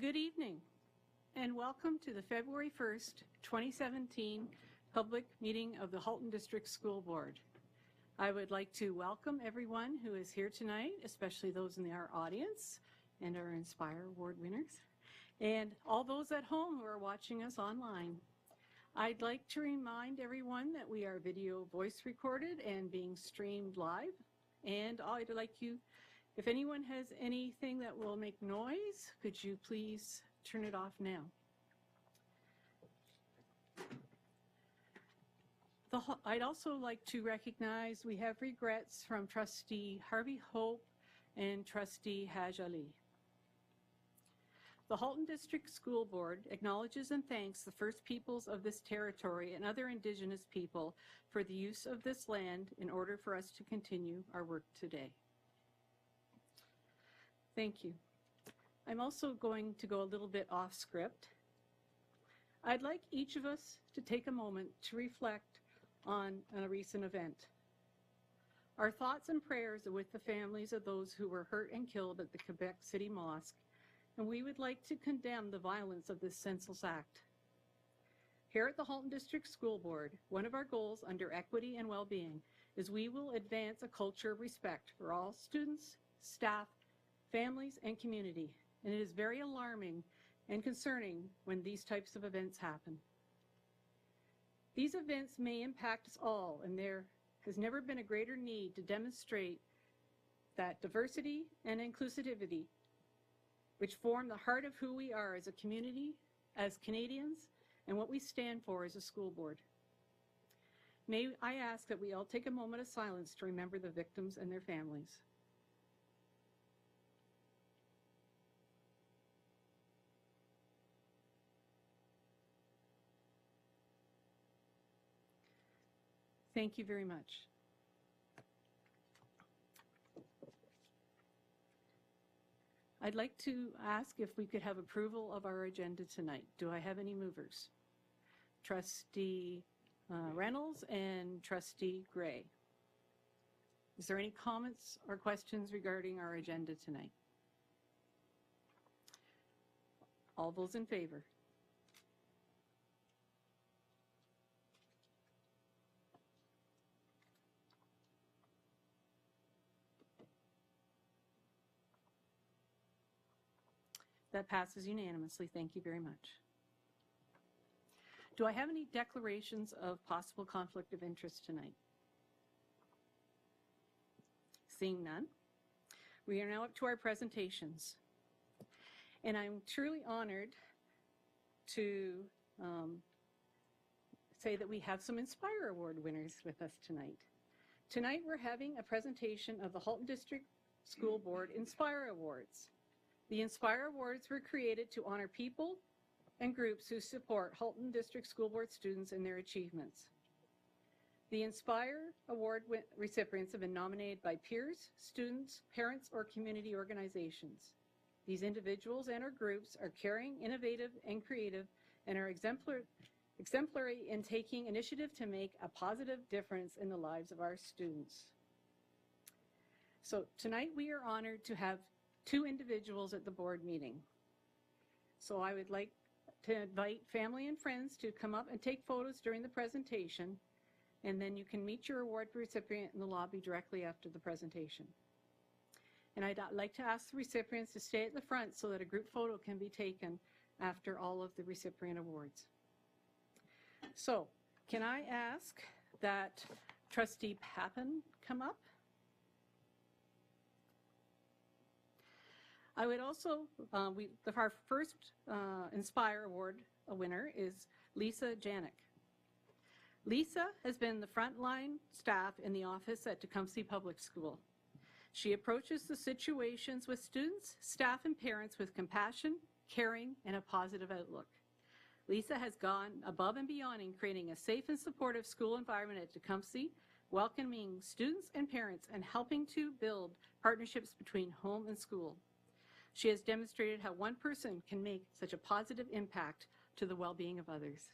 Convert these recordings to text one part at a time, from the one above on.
Good evening, and welcome to the February 1st, 2017 public meeting of the Halton District School Board. I would like to welcome everyone who is here tonight, especially those in our audience and our Inspire Award winners, and all those at home who are watching us online. I'd like to remind everyone that we are video voice recorded and being streamed live, and I'd like you, if anyone has anything that will make noise, could you please turn it off now? I'd also like to recognize we have regrets from Trustee Harvey Hope and Trustee Haj Ali. The Halton District School Board acknowledges and thanks the First Peoples of this territory and other Indigenous people for the use of this land in order for us to continue our work today. Thank you. I'm also going to go a little bit off script. I'd like each of us to take a moment to reflect on a recent event. Our thoughts and prayers are with the families of those who were hurt and killed at the Quebec City Mosque, and we would like to condemn the violence of this senseless act. Here at the Halton District School Board, one of our goals under equity and well-being is we will advance a culture of respect for all students, staff, families, and community, and it is very alarming and concerning when these types of events happen. These events may impact us all, and there has never been a greater need to demonstrate that diversity and inclusivity, which form the heart of who we are as a community, as Canadians, and what we stand for as a school board. May I ask that we all take a moment of silence to remember the victims and their families. Thank you very much. I'd like to ask if we could have approval of our agenda tonight. Do I have any movers? Trustee Reynolds and Trustee Gray. Is there any comments or questions regarding our agenda tonight? All those in favor? That passes unanimously. Thank you very much. Do I have any declarations of possible conflict of interest tonight? Seeing none, we are now up to our presentations. And I'm truly honored to say that we have some Inspire Award winners with us tonight. Tonight we're having a presentation of the Halton District School Board Inspire Awards. The Inspire Awards were created to honor people and groups who support Halton District School Board students in their achievements. The Inspire Award recipients have been nominated by peers, students, parents, or community organizations. These individuals and or groups are caring, innovative, and creative, and are exemplary in taking initiative to make a positive difference in the lives of our students. So tonight we are honored to have two individuals at the board meeting. So I would like to invite family and friends to come up and take photos during the presentation, and then you can meet your award recipient in the lobby directly after the presentation. And I'd like to ask the recipients to stay at the front so that a group photo can be taken after all of the recipient awards. So can I ask that Trustee Pappen come up? I would also, our first Inspire Award winner is Lisa Janik. Lisa has been the frontline staff in the office at Tecumseh Public School. She approaches the situations with students, staff, and parents with compassion, caring, and a positive outlook. Lisa has gone above and beyond in creating a safe and supportive school environment at Tecumseh, welcoming students and parents, and helping to build partnerships between home and school. She has demonstrated how one person can make such a positive impact to the well-being of others.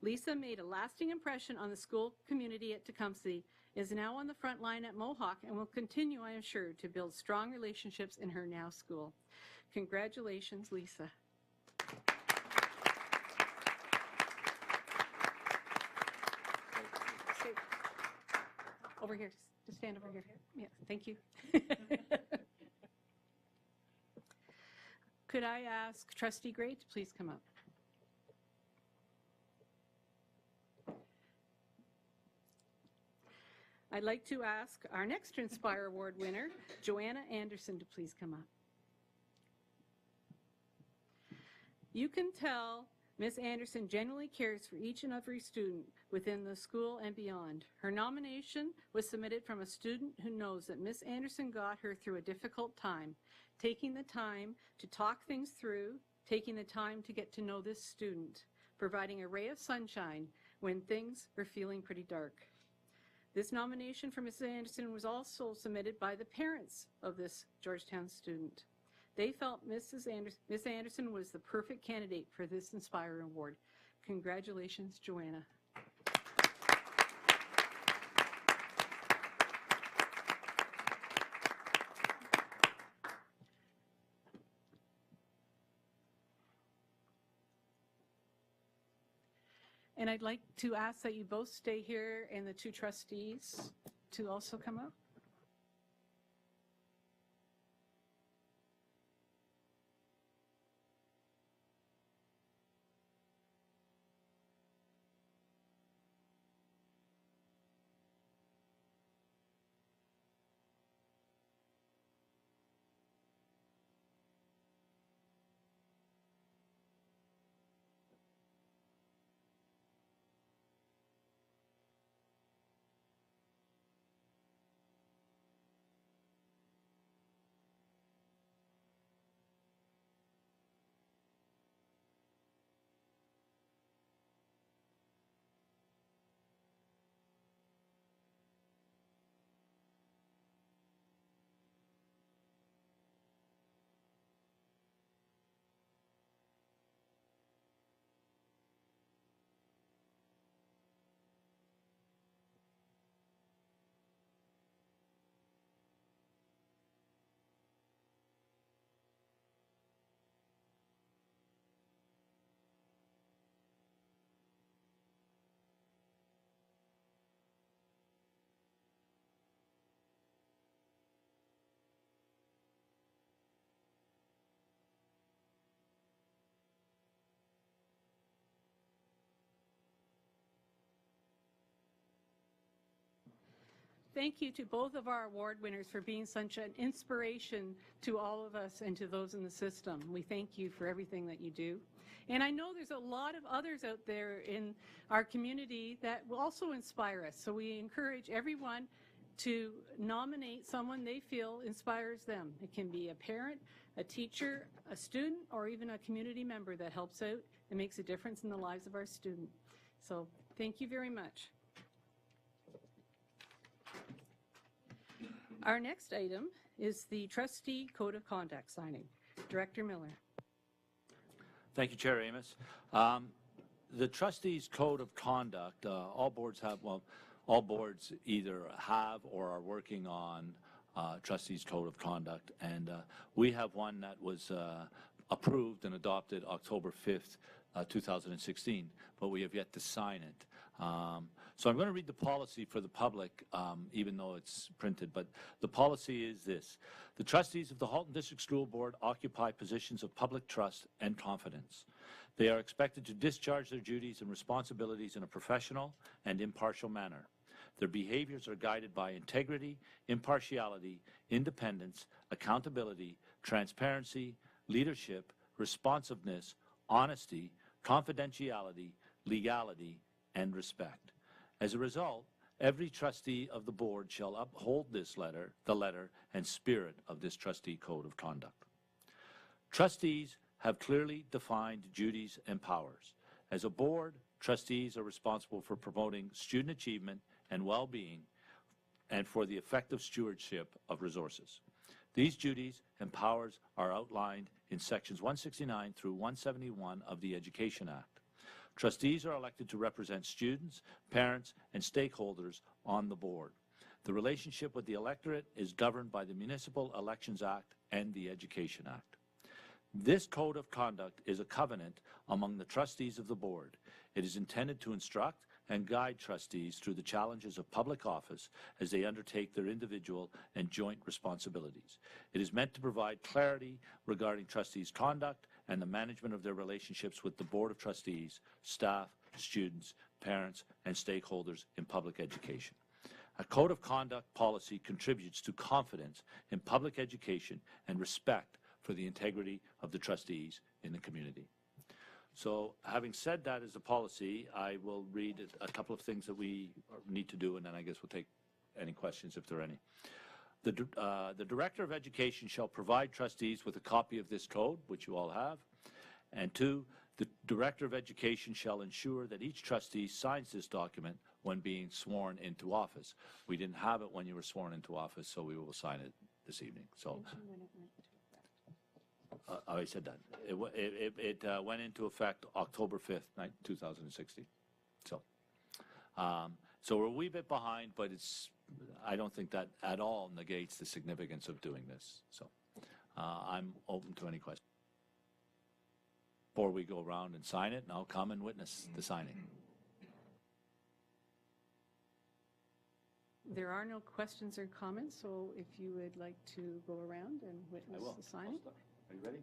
Lisa made a lasting impression on the school community at Tecumseh, is now on the front line at Mohawk, and will continue, I am sure, to build strong relationships in her now school. Congratulations, Lisa. over here. Just stand over here. Yeah, thank you. Could I ask Trustee Gray to please come up? I'd like to ask our next Inspire Award winner, Joanna Anderson, to please come up. You can tell Ms. Anderson genuinely cares for each and every student within the school and beyond. Her nomination was submitted from a student who knows that Ms. Anderson got her through a difficult time, taking the time to talk things through, taking the time to get to know this student, providing a ray of sunshine when things were feeling pretty dark. This nomination for Ms. Anderson was also submitted by the parents of this Georgetown student. They felt Ms. Anderson was the perfect candidate for this Inspire Award. Congratulations, Joanna. And I'd like to ask that you both stay here and the two trustees to also come up. Thank you to both of our award winners for being such an inspiration to all of us and to those in the system. We thank you for everything that you do. And I know there's a lot of others out there in our community that will also inspire us. So we encourage everyone to nominate someone they feel inspires them. It can be a parent, a teacher, a student, or even a community member that helps out and makes a difference in the lives of our students. So thank you very much. Our next item is the Trustee Code of Conduct signing. Director Miller. Thank you, Chair Amos. The Trustees Code of Conduct, all boards either have or are working on Trustees Code of Conduct, and we have one that was approved and adopted October 5th, 2016, but we have yet to sign it. So I'm going to read the policy for the public, even though it's printed, but the policy is this. The trustees of the Halton District School Board occupy positions of public trust and confidence. They are expected to discharge their duties and responsibilities in a professional and impartial manner. Their behaviors are guided by integrity, impartiality, independence, accountability, transparency, leadership, responsiveness, honesty, confidentiality, legality, and respect. As a result, every trustee of the board shall uphold the letter and spirit of this trustee code of conduct. Trustees have clearly defined duties and powers. As a board, trustees are responsible for promoting student achievement and well-being and for the effective stewardship of resources. These duties and powers are outlined in sections 169 through 171 of the Education Act. Trustees are elected to represent students, parents, and stakeholders on the board. The relationship with the electorate is governed by the Municipal Elections Act and the Education Act. This code of conduct is a covenant among the trustees of the board. It is intended to instruct, and guide trustees through the challenges of public office as they undertake their individual and joint responsibilities. It is meant to provide clarity regarding trustees' conduct and the management of their relationships with the Board of Trustees, staff, students, parents, and stakeholders in public education. A code of conduct policy contributes to confidence in public education and respect for the integrity of the trustees in the community. So having said that as a policy, I will read a couple of things that we need to do, and then I guess we'll take any questions if there are any. The Director of Education shall provide trustees with a copy of this code, which you all have. And 2, the Director of Education shall ensure that each trustee signs this document when being sworn into office. We didn't have it when you were sworn into office, so we will sign it this evening. So. I said that. It went into effect October 5th, 2016. So, so we're a wee bit behind, but I don't think that at all negates the significance of doing this. So I'm open to any questions. Before we go around and sign it, and I'll come and witness the signing. There are no questions or comments, so if you would like to go around and witness the signing. Are you ready?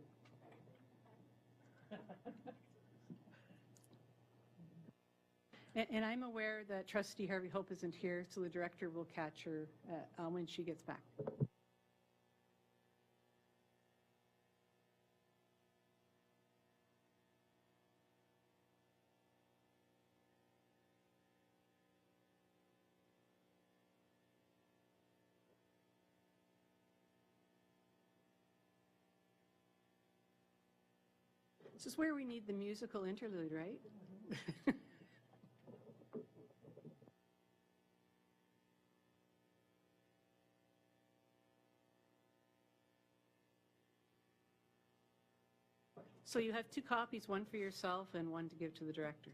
And I'm aware that Trustee Harvey Hope isn't here, so the director will catch her when she gets back. This is where we need the musical interlude, right? So you have 2 copies, one for yourself and one to give to the director.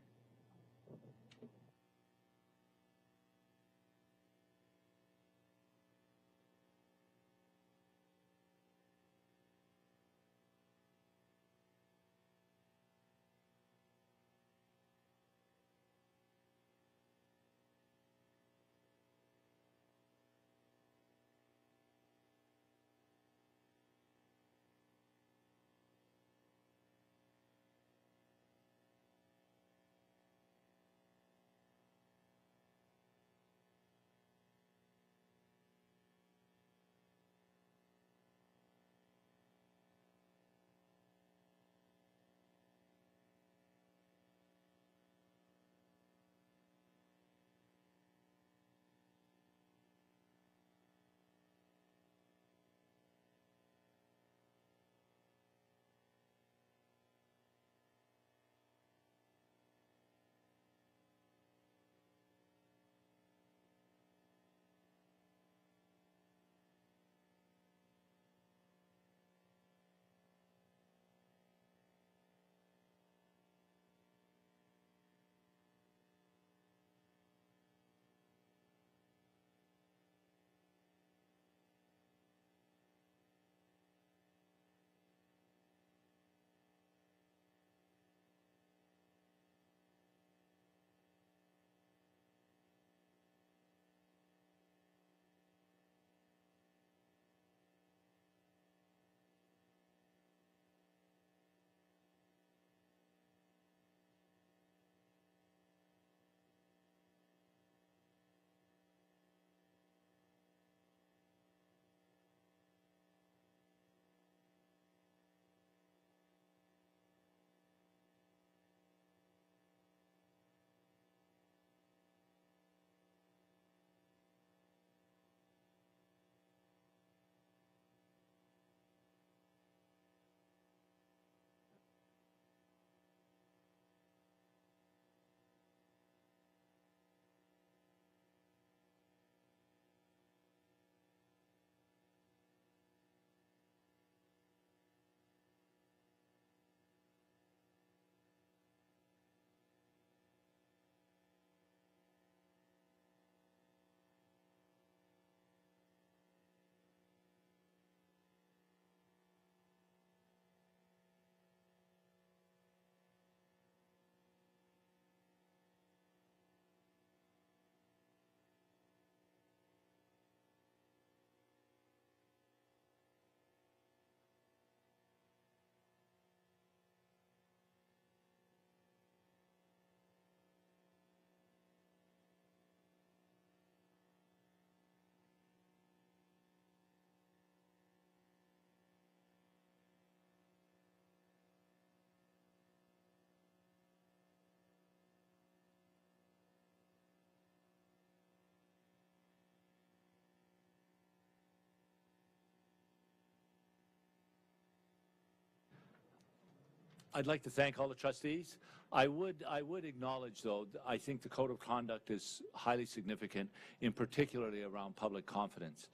I'd like to thank all the trustees. I would acknowledge, though, I think the code of conduct is highly significant, in particularly around public confidence.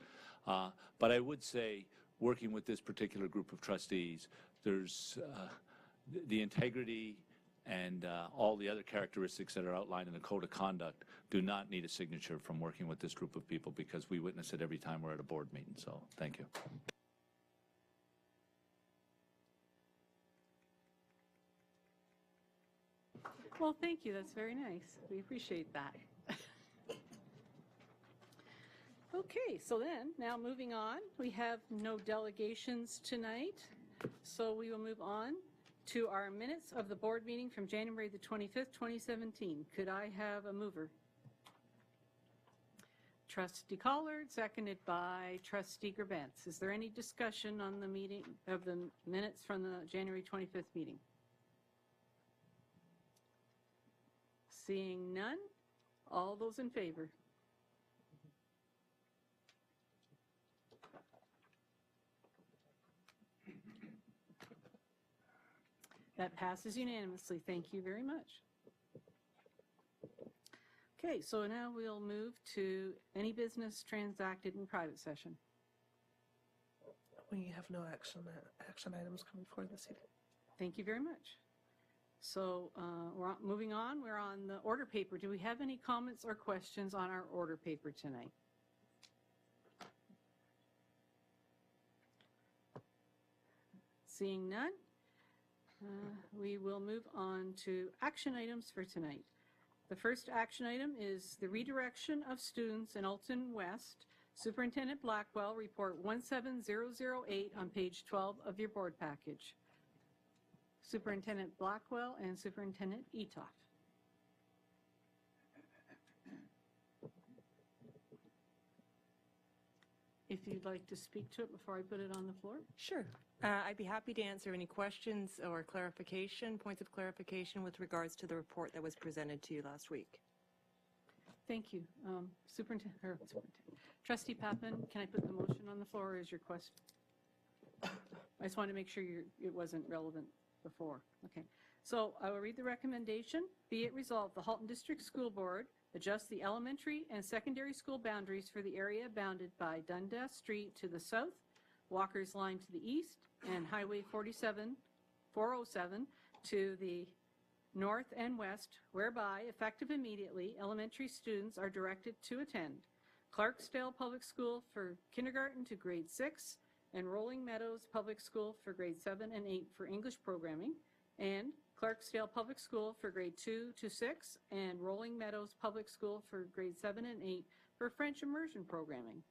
But I would say, working with this particular group of trustees, there's the integrity and all the other characteristics that are outlined in the code of conduct do not need a signature from working with this group of people, because we witness it every time we're at a board meeting. So thank you. Well, thank you. That's very nice. We appreciate that. Okay, so then, now moving on, we have no delegations tonight, so we will move on to our minutes of the board meeting from January the 25th, 2017. Could I have a mover? Trustee Collard, seconded by Trustee Gerbentz. Is there any discussion on the meeting of the minutes from the January 25th meeting? Seeing none, all those in favor? That passes unanimously. Thank you very much. Okay, so now we'll move to any business transacted in private session. We have no action items coming forward this evening. Thank you very much. So we're moving on. We're on the order paper. Do we have any comments or questions on our order paper tonight? Seeing none, we will move on to action items for tonight. The first action item is the redirection of students in Halton West. Superintendent Blackwell, report 17008 on page 12 of your board package. Superintendent Blackwell and Superintendent Etoff. If you'd like to speak to it before I put it on the floor. Sure. I'd be happy to answer any questions or points of clarification with regards to the report that was presented to you last week. Thank you. Superintendent. Trustee Pappen, can I put the motion on the floor as your question? I just wanted to make sure it wasn't relevant before. Okay. So I will read the recommendation. Be it resolved, the Halton District School Board adjust the elementary and secondary school boundaries for the area bounded by Dundas Street to the south, Walker's Line to the east, and Highway 407 to the north and west, whereby, effective immediately, elementary students are directed to attend Clarksdale Public School for kindergarten to grade 6, and Rolling Meadows Public School for grade 7 and 8 for English programming, and Clarksdale Public School for grade 2 to 6, and Rolling Meadows Public School for grade 7 and 8 for French immersion programming.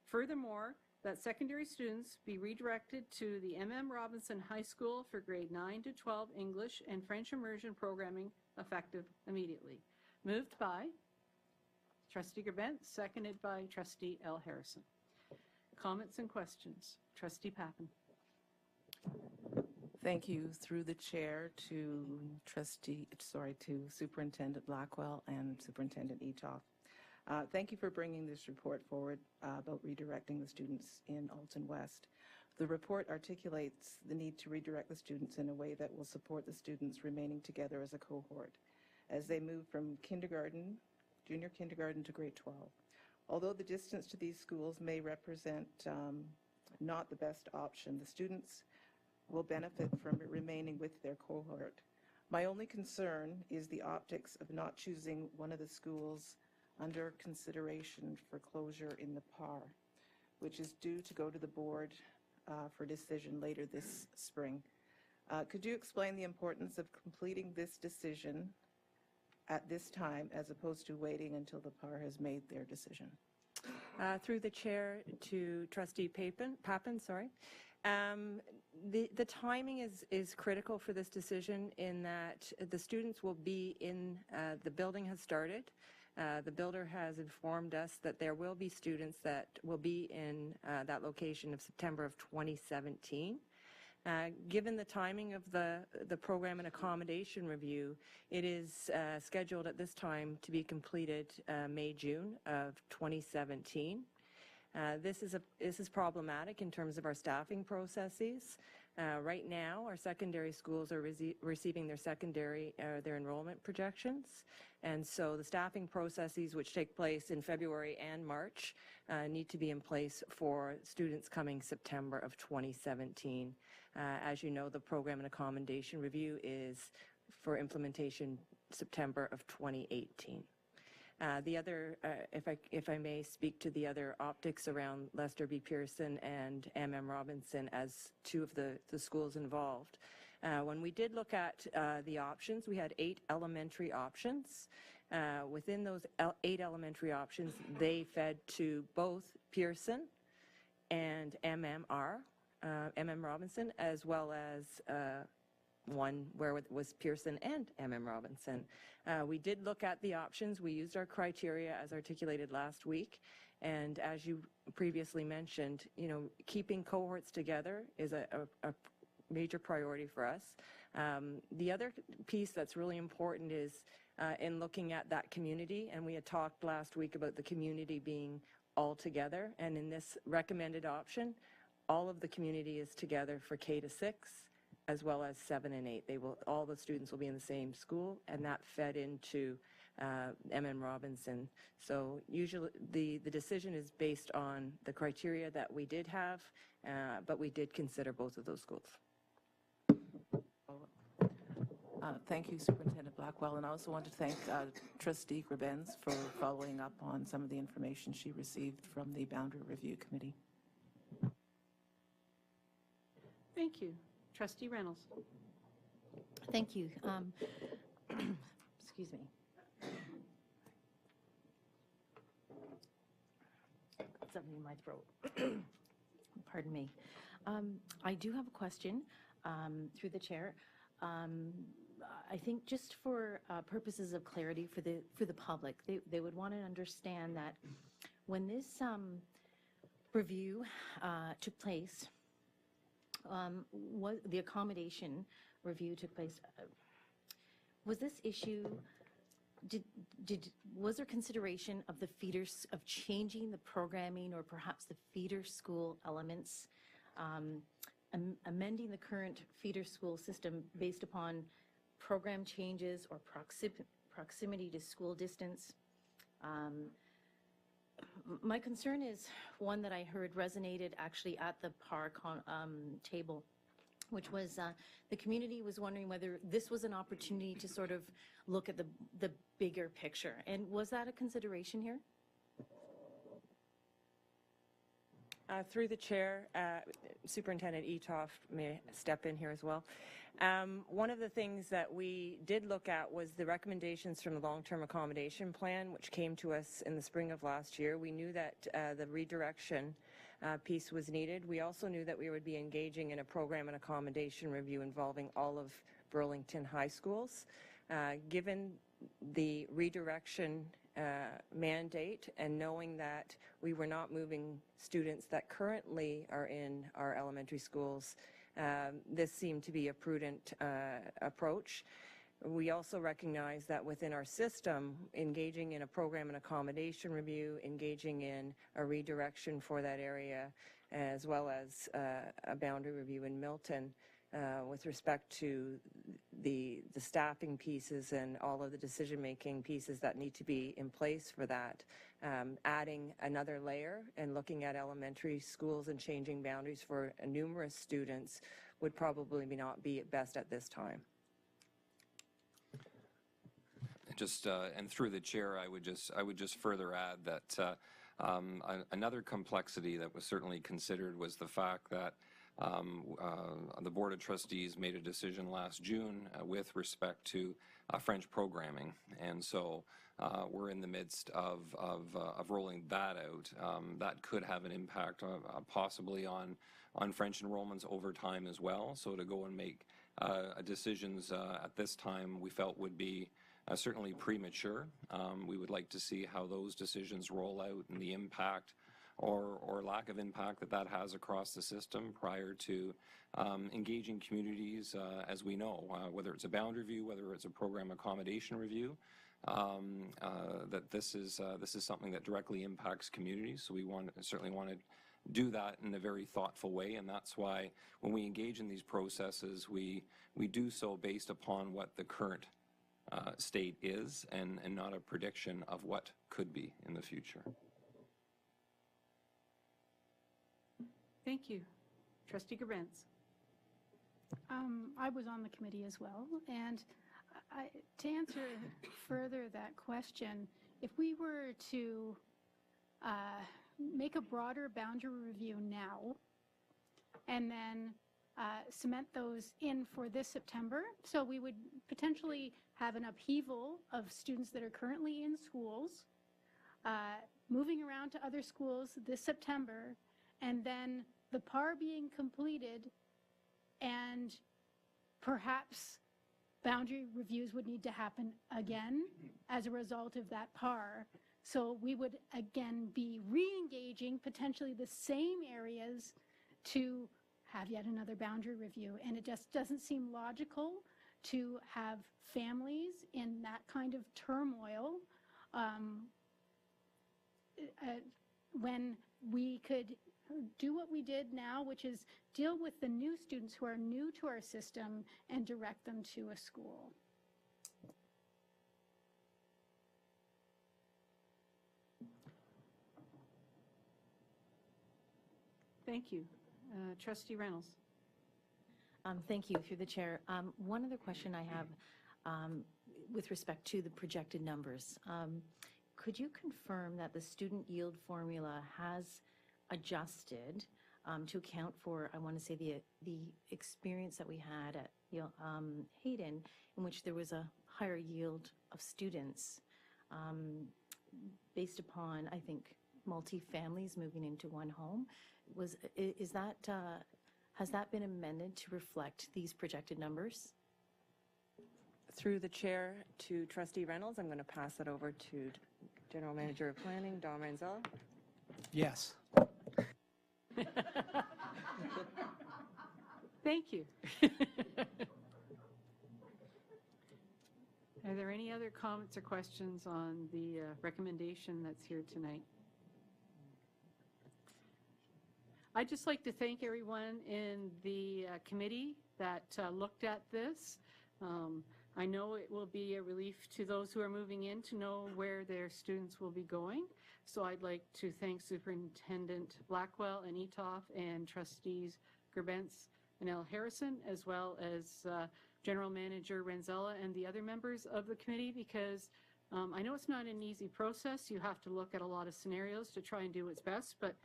Furthermore, that secondary students be redirected to the M.M. Robinson High School for grade 9 to 12 English and French immersion programming, effective immediately. Moved by Trustee Gerbentz, seconded by Trustee L. Harrison. Comments and questions? Trustee Pappen. Thank you, through the chair, to Superintendent Blackwell and Superintendent Etoff. Thank you for bringing this report forward about redirecting the students in Halton West. The report articulates the need to redirect the students in a way that will support the students remaining together as a cohort as they move from junior kindergarten to grade 12. Although the distance to these schools may represent not the best option, the students will benefit from remaining with their cohort. My only concern is the optics of not choosing one of the schools under consideration for closure in the PAR, which is due to go to the board for decision later this spring. Could you explain the importance of completing this decision at this time as opposed to waiting until the PAR has made their decision? Through the chair to Trustee Pappen. The timing is critical for this decision in that the students will be in, the building has started. The builder has informed us that there will be students that will be in that location of September of 2017. Given the timing of the program and accommodation review, it is scheduled at this time to be completed May-June of 2017. This is problematic in terms of our staffing processes. Right now, our secondary schools are receiving their enrollment projections, and so the staffing processes, which take place in February and March, need to be in place for students coming September of 2017. As you know, the program and accommodation review is for implementation September of 2018. The other, if I may speak to the other optics around Lester B. Pearson and Robinson as two of the schools involved. When we did look at the options, we had 8 elementary options. Within those 8 elementary options, they fed to both Pearson and Robinson, as well as one where it was Pearson and Robinson. We did look at the options. We used our criteria as articulated last week. And as you previously mentioned, keeping cohorts together is a major priority for us. The other piece that's really important is in looking at that community, and we had talked last week about the community being all together, and in this recommended option, all of the community is together for K to 6, as well as 7 and 8. All the students will be in the same school, and that fed into Robinson. So usually the decision is based on the criteria that we did have, but we did consider both of those schools. Thank you, Superintendent Blackwell, and I also want to thank Trustee Grebenz for following up on some of the information she received from the Boundary Review Committee. Thank you. Trustee Reynolds. Thank you. Excuse me. Something in my throat. Pardon me. I do have a question through the chair. I think just for purposes of clarity for the public, they would want to understand that when this review took place, the accommodation review took place, was this issue, was there consideration of the feeders, of changing the programming or perhaps the feeder school elements, amending the current feeder school system based upon program changes or proximity to school distance? My concern is one that I heard resonated actually at the PAR table, which was the community was wondering whether this was an opportunity to sort of look at the bigger picture. And was that a consideration here? Through the chair, Superintendent Etoff may step in here as well. One of the things that we did look at was the recommendations from the long-term accommodation plan, which came to us in the spring of last year. We knew that the redirection piece was needed. We also knew that we would be engaging in a program and accommodation review involving all of Burlington high schools. Given the redirection mandate and knowing that we were not moving students that currently are in our elementary schools, this seemed to be a prudent approach. We also recognize that within our system, engaging in a program and accommodation review, engaging in a redirection for that area, as well as a boundary review in Milton, with respect to the staffing pieces and all of the decision-making pieces that need to be in place for that. Adding another layer and looking at elementary schools and changing boundaries for numerous students would probably not be best at this time. Just and through the chair, I would just further add that another complexity that was certainly considered was the fact that the Board of Trustees made a decision last June with respect to French programming, and so we're in the midst of rolling that out. That could have an impact possibly on French enrollments over time as well. So to go and make decisions at this time we felt would be certainly premature. We would like to see how those decisions roll out and the impact or lack of impact that has across the system prior to engaging communities, as we know, whether it's a boundary review, whether it's a program accommodation review, that this is something that directly impacts communities. So we certainly wanted do that in a very thoughtful way, and that's why when we engage in these processes, we do so based upon what the current state is and not a prediction of what could be in the future. Thank you. Trustee Gerbentz. I was on the committee as well, and to answer further that question, if we were to make a broader boundary review now and then cement those in for this September, so we would potentially have an upheaval of students that are currently in schools, moving around to other schools this September, and then the PAR being completed, and perhaps boundary reviews would need to happen again as a result of that PAR. So we would again be re-engaging potentially the same areas to have yet another boundary review. And it just doesn't seem logical to have families in that kind of turmoil when we could do what we did now, which is deal with the new students who are new to our system and direct them to a school. Thank you. Trustee Reynolds. Thank you, through the chair. One other question I have with respect to the projected numbers. Could you confirm that the student yield formula has adjusted to account for, I want to say, the experience that we had at Hayden, in which there was a higher yield of students based upon, I think, multi-families moving into one home? Has that been amended to reflect these projected numbers? Through the chair to Trustee Reynolds, I'm going to pass it over to General Manager of Planning, Don Manzella. Yes. Thank you. Are there any other comments or questions on the recommendation that's here tonight? I'd just like to thank everyone in the committee that looked at this. I know it will be a relief to those who are moving in to know where their students will be going. So I'd like to thank Superintendent Blackwell and Etoff and Trustees Gerbentz and L. Harrison, as well as General Manager Renzella and the other members of the committee, because I know it's not an easy process. You have to look at a lot of scenarios to try and do what's best, but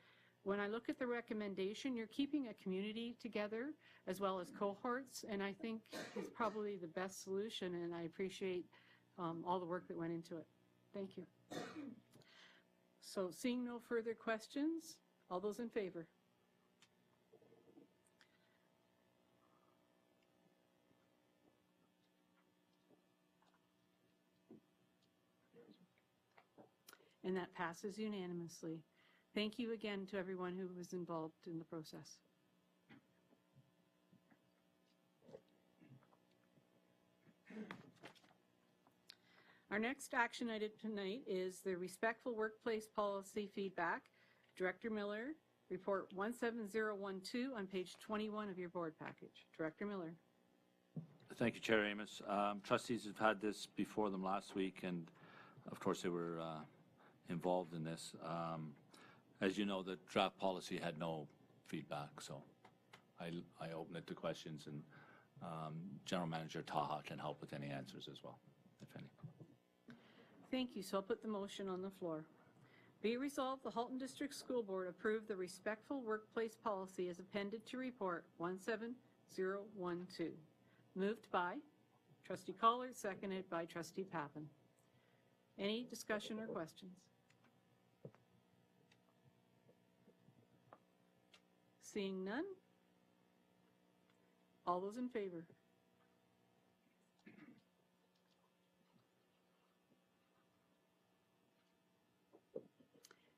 when I look at the recommendation, you're keeping a community together as well as cohorts, and I think it's probably the best solution, and I appreciate all the work that went into it. Thank you. So seeing no further questions, all those in favor? And that passes unanimously. Thank you again to everyone who was involved in the process. Our next action item tonight is the Respectful Workplace Policy Feedback. Director Miller, report 17012 on page 21 of your board package. Director Miller. Thank you, Chair Amos. Trustees have had this before them last week, and of course they were involved in this. As you know, the draft policy had no feedback, so I open it to questions, and General Manager Taha can help with any answers as well, if any. Thank you. So I'll put the motion on the floor. Be resolved, the Halton District School Board approved the Respectful Workplace Policy as appended to report 17012. Moved by Trustee Collard, seconded by Trustee Pappen. Any discussion or questions? Seeing none? All those in favor?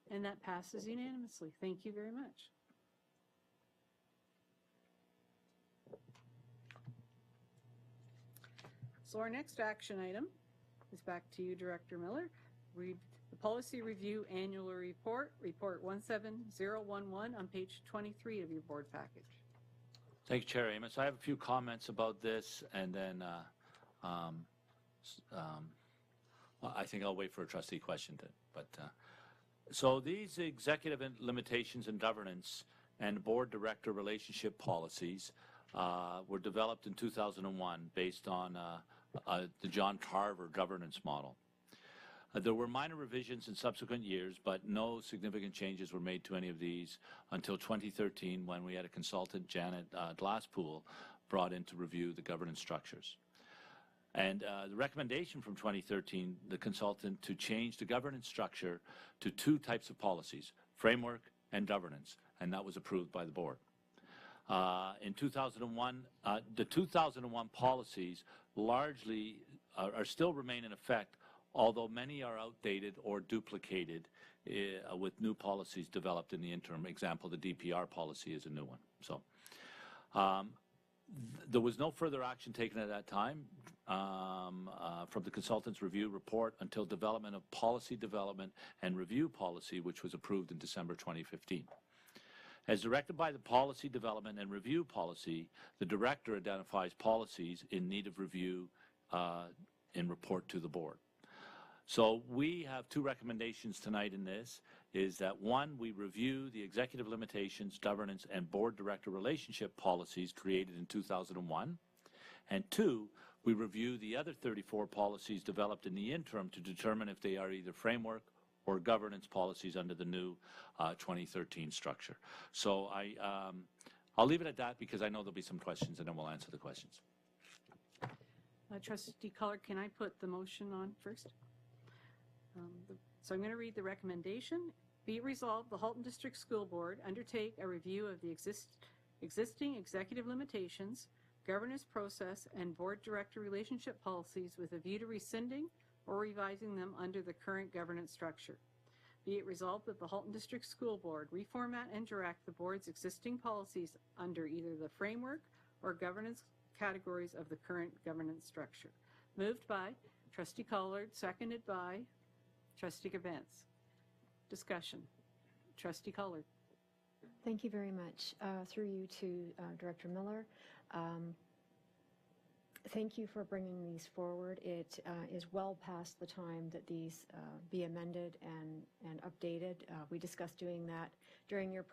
And that passes unanimously. Thank you very much. So our next action item is back to you, Director Miller. Read the The Policy Review Annual Report, Report 17011, on page 23 of your board package. Thank you, Chair Amos. I have a few comments about this, and then I think I'll wait for a trustee question. So these executive limitations and governance and board director relationship policies were developed in 2001 based on the John Carver governance model. There were minor revisions in subsequent years, but no significant changes were made to any of these until 2013, when we had a consultant, Janet Glasspool, brought in to review the governance structures. And the recommendation from 2013, the consultant, to change the governance structure to two types of policies, framework and governance, and that was approved by the board. In 2001, the 2001 policies largely are still remain in effect, although many are outdated or duplicated with new policies developed in the interim. Example, the DPR policy is a new one. So there was no further action taken at that time from the consultant's review report until development of policy development and review policy, which was approved in December 2015. As directed by the policy development and review policy, the director identifies policies in need of review and report to the board. So we have two recommendations tonight in this, is that one, we review the executive limitations, governance, and board director relationship policies created in 2001, and two, we review the other 34 policies developed in the interim to determine if they are either framework or governance policies under the new 2013 structure. So I'll leave it at that because I know there'll be some questions, and then we'll answer the questions. Trustee Collard, can I put the motion on first? So I'm going to read the recommendation. Be it resolved, the Halton District School Board undertake a review of the existing executive limitations, governance process, and board director relationship policies with a view to rescinding or revising them under the current governance structure. Be it resolved that the Halton District School Board reformat and direct the board's existing policies under either the framework or governance categories of the current governance structure. Moved by Trustee Collard, seconded by Trustee Gavance. Discussion. Trustee Collard. Thank you very much. Through you to Director Miller. Thank you for bringing these forward. It is well past the time that these be amended and updated. We discussed doing that during your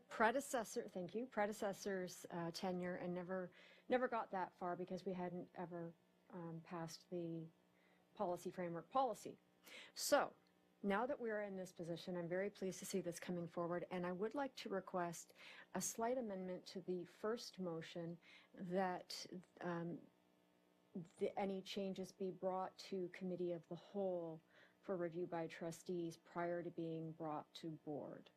predecessor's tenure, and never got that far because we hadn't ever passed the policy framework policy. So now that we're in this position, I'm very pleased to see this coming forward, and I would like to request a slight amendment to the first motion that any changes be brought to Committee of the Whole for review by trustees prior to being brought to board.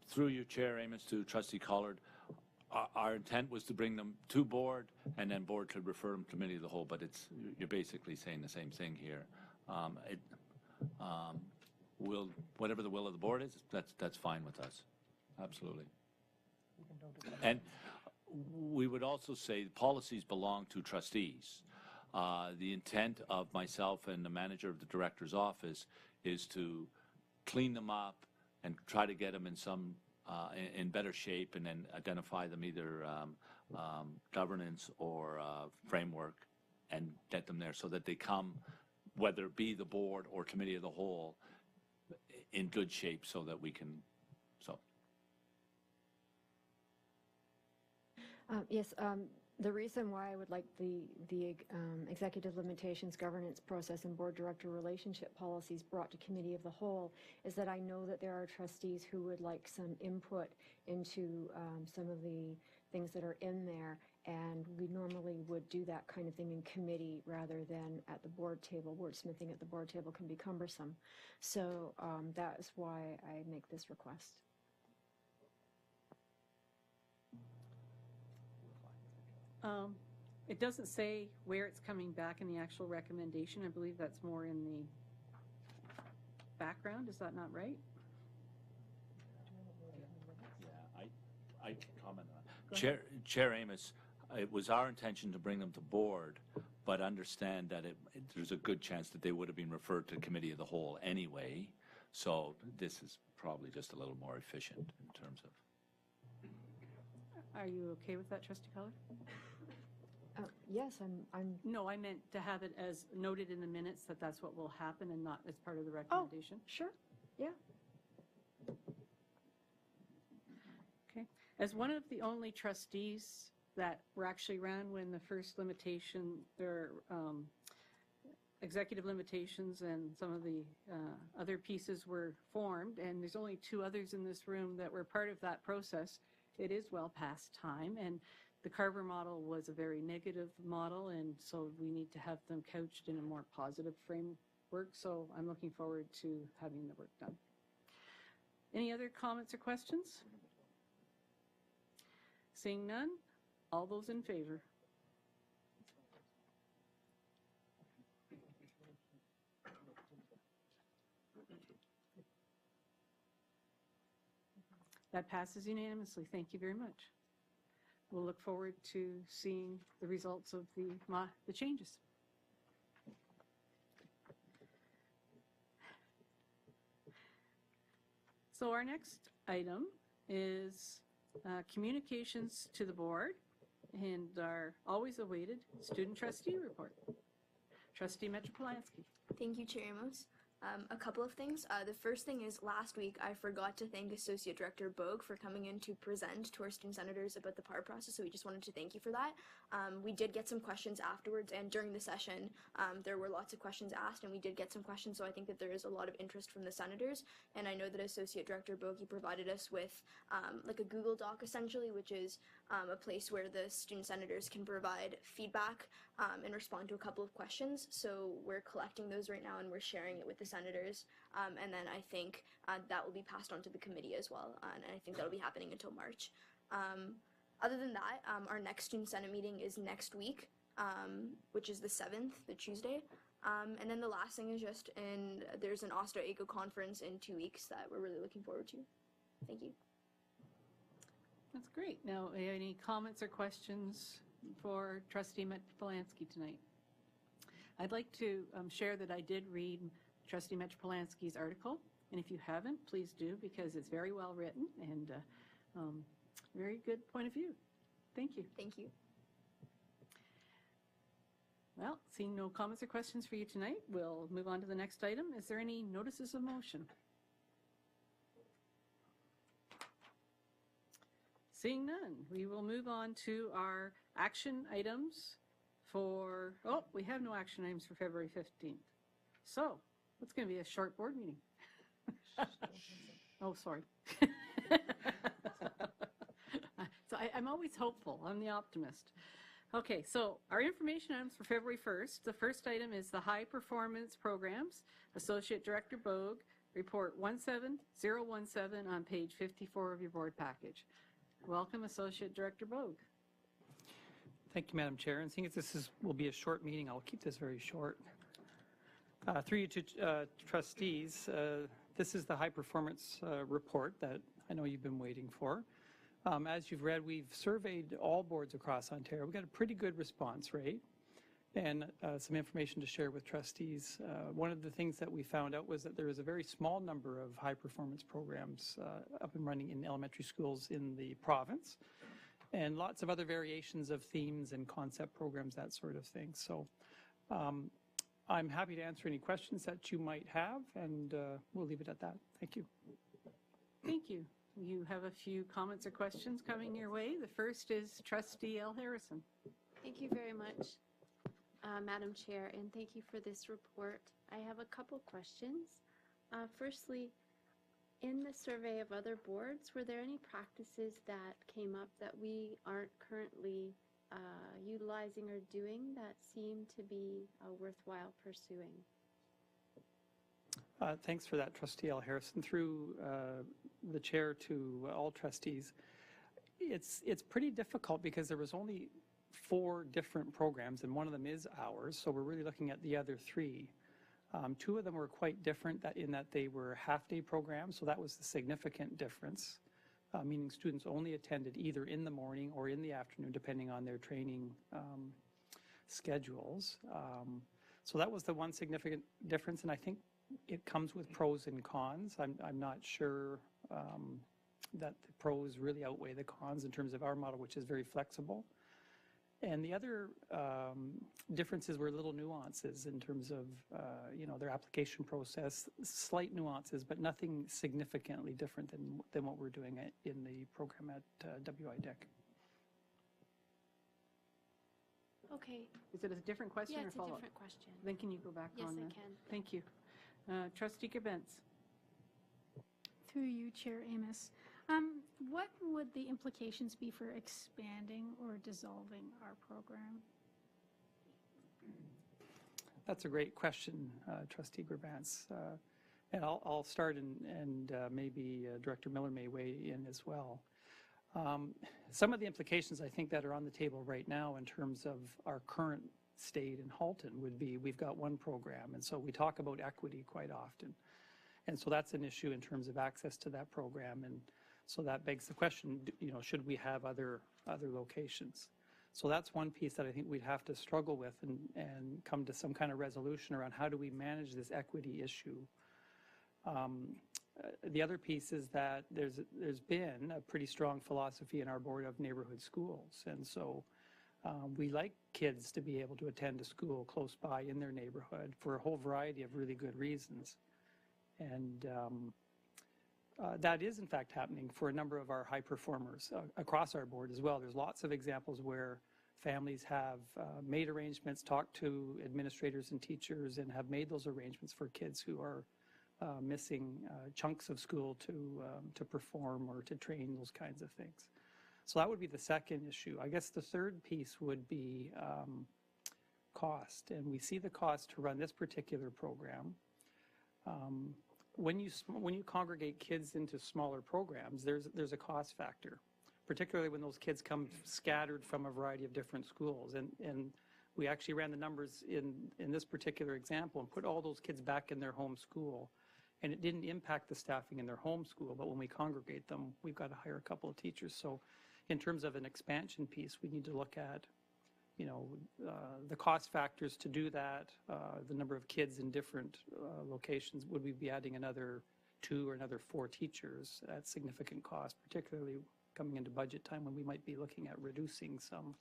Through your chair, Amos, to Trustee Collard, our intent was to bring them to board and then board to refer them to Committee of the Whole, but you're basically saying the same thing here. Whatever the will of the board is, that's fine with us. Absolutely. And we would also say the policies belong to trustees. The intent of myself and the manager of the director's office is to clean them up and try to get them in some in better shape, and then identify them either governance or framework, and get them there so that they come, whether it be the board or Committee of the Whole, in good shape so that we can. Yes. The reason why I would like the executive limitations, governance process, and board director relationship policies brought to Committee of the Whole is that I know that there are trustees who would like some input into some of the things that are in there, and we normally would do that kind of thing in committee rather than at the board table. Wordsmithing at the board table can be cumbersome. So that is why I make this request. It doesn't say where it's coming back in the actual recommendation. I believe that's more in the background. Is that not right? I can comment on that. Chair Amos, it was our intention to bring them to board, but understand that there's a good chance that they would have been referred to committee of the whole anyway. So this is probably just a little more efficient in terms of. Are you okay with that, Trustee Keller? Yes, I'm No, I meant to have it as noted in the minutes that that's what will happen and not as part of the recommendation. sure. Yeah. Okay. As one of the only trustees that were actually around when the first limitation, their executive limitations and some of the other pieces were formed, and there's only 2 others in this room that were part of that process, it is well past time. And the Carver model was a very negative model, and so we need to have them couched in a more positive framework. So I'm looking forward to having the work done. Any other comments or questions? Seeing none, all those in favor? That passes unanimously. Thank you very much. We'll look forward to seeing the results of the changes. So our next item is communications to the board and our always awaited student trustee report. Trustee Metropolansky. Thank you, Chair Amos. A couple of things. The first thing is last week I forgot to thank Associate Director Bogue for coming in to present to our student senators about the PAR process, so we just wanted to thank you for that. We did get some questions afterwards, and during the session there were lots of questions asked, and we did get some questions, so I think that there is a lot of interest from the senators. And I know that Associate Director Bogue provided us with like a Google Doc essentially, which is a place where the student senators can provide feedback and respond to a couple of questions. So we're collecting those right now and we're sharing it with the senators, and then I think that will be passed on to the committee as well, and I think that'll be happening until March. Other than that, our next student senate meeting is next week, which is the 7th, the Tuesday. And then the last thing is just there's an Oster ACO conference in 2 weeks that we're really looking forward to. Thank you. That's great. Now, any comments or questions for Trustee Metropolansky tonight? I'd like to share that I did read Trustee Metropolansky's article, and if you haven't, please do, because it's very well written and very good point of view. Thank you. Thank you. Well, seeing no comments or questions for you tonight, we'll move on to the next item. Is there any notices of motion? Seeing none, we will move on to our action items for, we have no action items for February 15th. So, it's going to be a short board meeting. Oh, sorry. So I'm always hopeful. I'm the optimist. Okay, so our information items for February 1st. The first item is the High Performance Programs, Associate Director Bogue, Report 17017 on page 54 of your board package. Welcome, Associate Director Bogue. Thank you, Madam Chair. And seeing as this will be a short meeting, I'll keep this very short. Through you to trustees, this is the high performance report that I know you've been waiting for. As you've read, we've surveyed all boards across Ontario. We've got a pretty good response rate and some information to share with trustees. One of the things that we found out was that there is a very small number of high performance programs up and running in elementary schools in the province, and lots of other variations of themes and concept programs, that sort of thing. So I'm happy to answer any questions that you might have, and we'll leave it at that. Thank you. Thank you. You have a few comments or questions coming your way. The first is Trustee L. Harrison. Thank you very much, Madam Chair, and thank you for this report. I have a couple questions. Firstly, in the survey of other boards, were there any practices that came up that we aren't currently utilizing or doing that seem to be worthwhile pursuing? Thanks for that, Trustee L. Harrison. Through the chair to all trustees, it's pretty difficult because there was only 4 different programs, and one of them is ours, so we're really looking at the other 3. 2 of them were quite different in that they were half-day programs, so that was the significant difference. meaning students only attended either in the morning or in the afternoon, depending on their training schedules. So that was the one significant difference, and I think it comes with pros and cons. I'm not sure that the pros really outweigh the cons in terms of our model, which is very flexible. And the other differences were little nuances in terms of, their application process, slight nuances, but nothing significantly different than what we're doing in the program at WIDEC. Okay. Is it a different question Yeah, or it's a follow-up? different question. Then can you go back Yes, on I that? can. Thank you. Trustee Gerbentz. Through you, Chair Amos. What would the implications be for expanding or dissolving our program? That's a great question, Trustee Gerbentz. And I'll start, and maybe Director Miller may weigh in as well. Some of the implications I think that are on the table right now in terms of our current state in Halton would be we've got one program, and so we talk about equity quite often. And so that's an issue in terms of access to that program, and so that begs the question, should we have other locations? So that's one piece that I think we'd have to struggle with and come to some kind of resolution around how do we manage this equity issue. The other piece is that there's been a pretty strong philosophy in our board of neighborhood schools, and so we like kids to be able to attend a school close by in their neighborhood for a whole variety of really good reasons. And that is in fact happening for a number of our high performers across our board as well. There's lots of examples where families have made arrangements, talked to administrators and teachers, and have made those arrangements for kids who are missing chunks of school to perform or to train, those kinds of things. So that would be the second issue. I guess the third piece would be cost, and we see the cost to run this particular program. When you congregate kids into smaller programs, there's a cost factor, particularly when those kids come scattered from a variety of different schools. And we actually ran the numbers in this particular example and put all those kids back in their home school. And it didn't impact the staffing in their home school, but when we congregate them, we've got to hire a couple of teachers. So in terms of an expansion piece, we need to look at the cost factors to do that, the number of kids in different locations. Would we be adding another 2 or another 4 teachers at significant cost, particularly coming into budget time when we might be looking at reducing some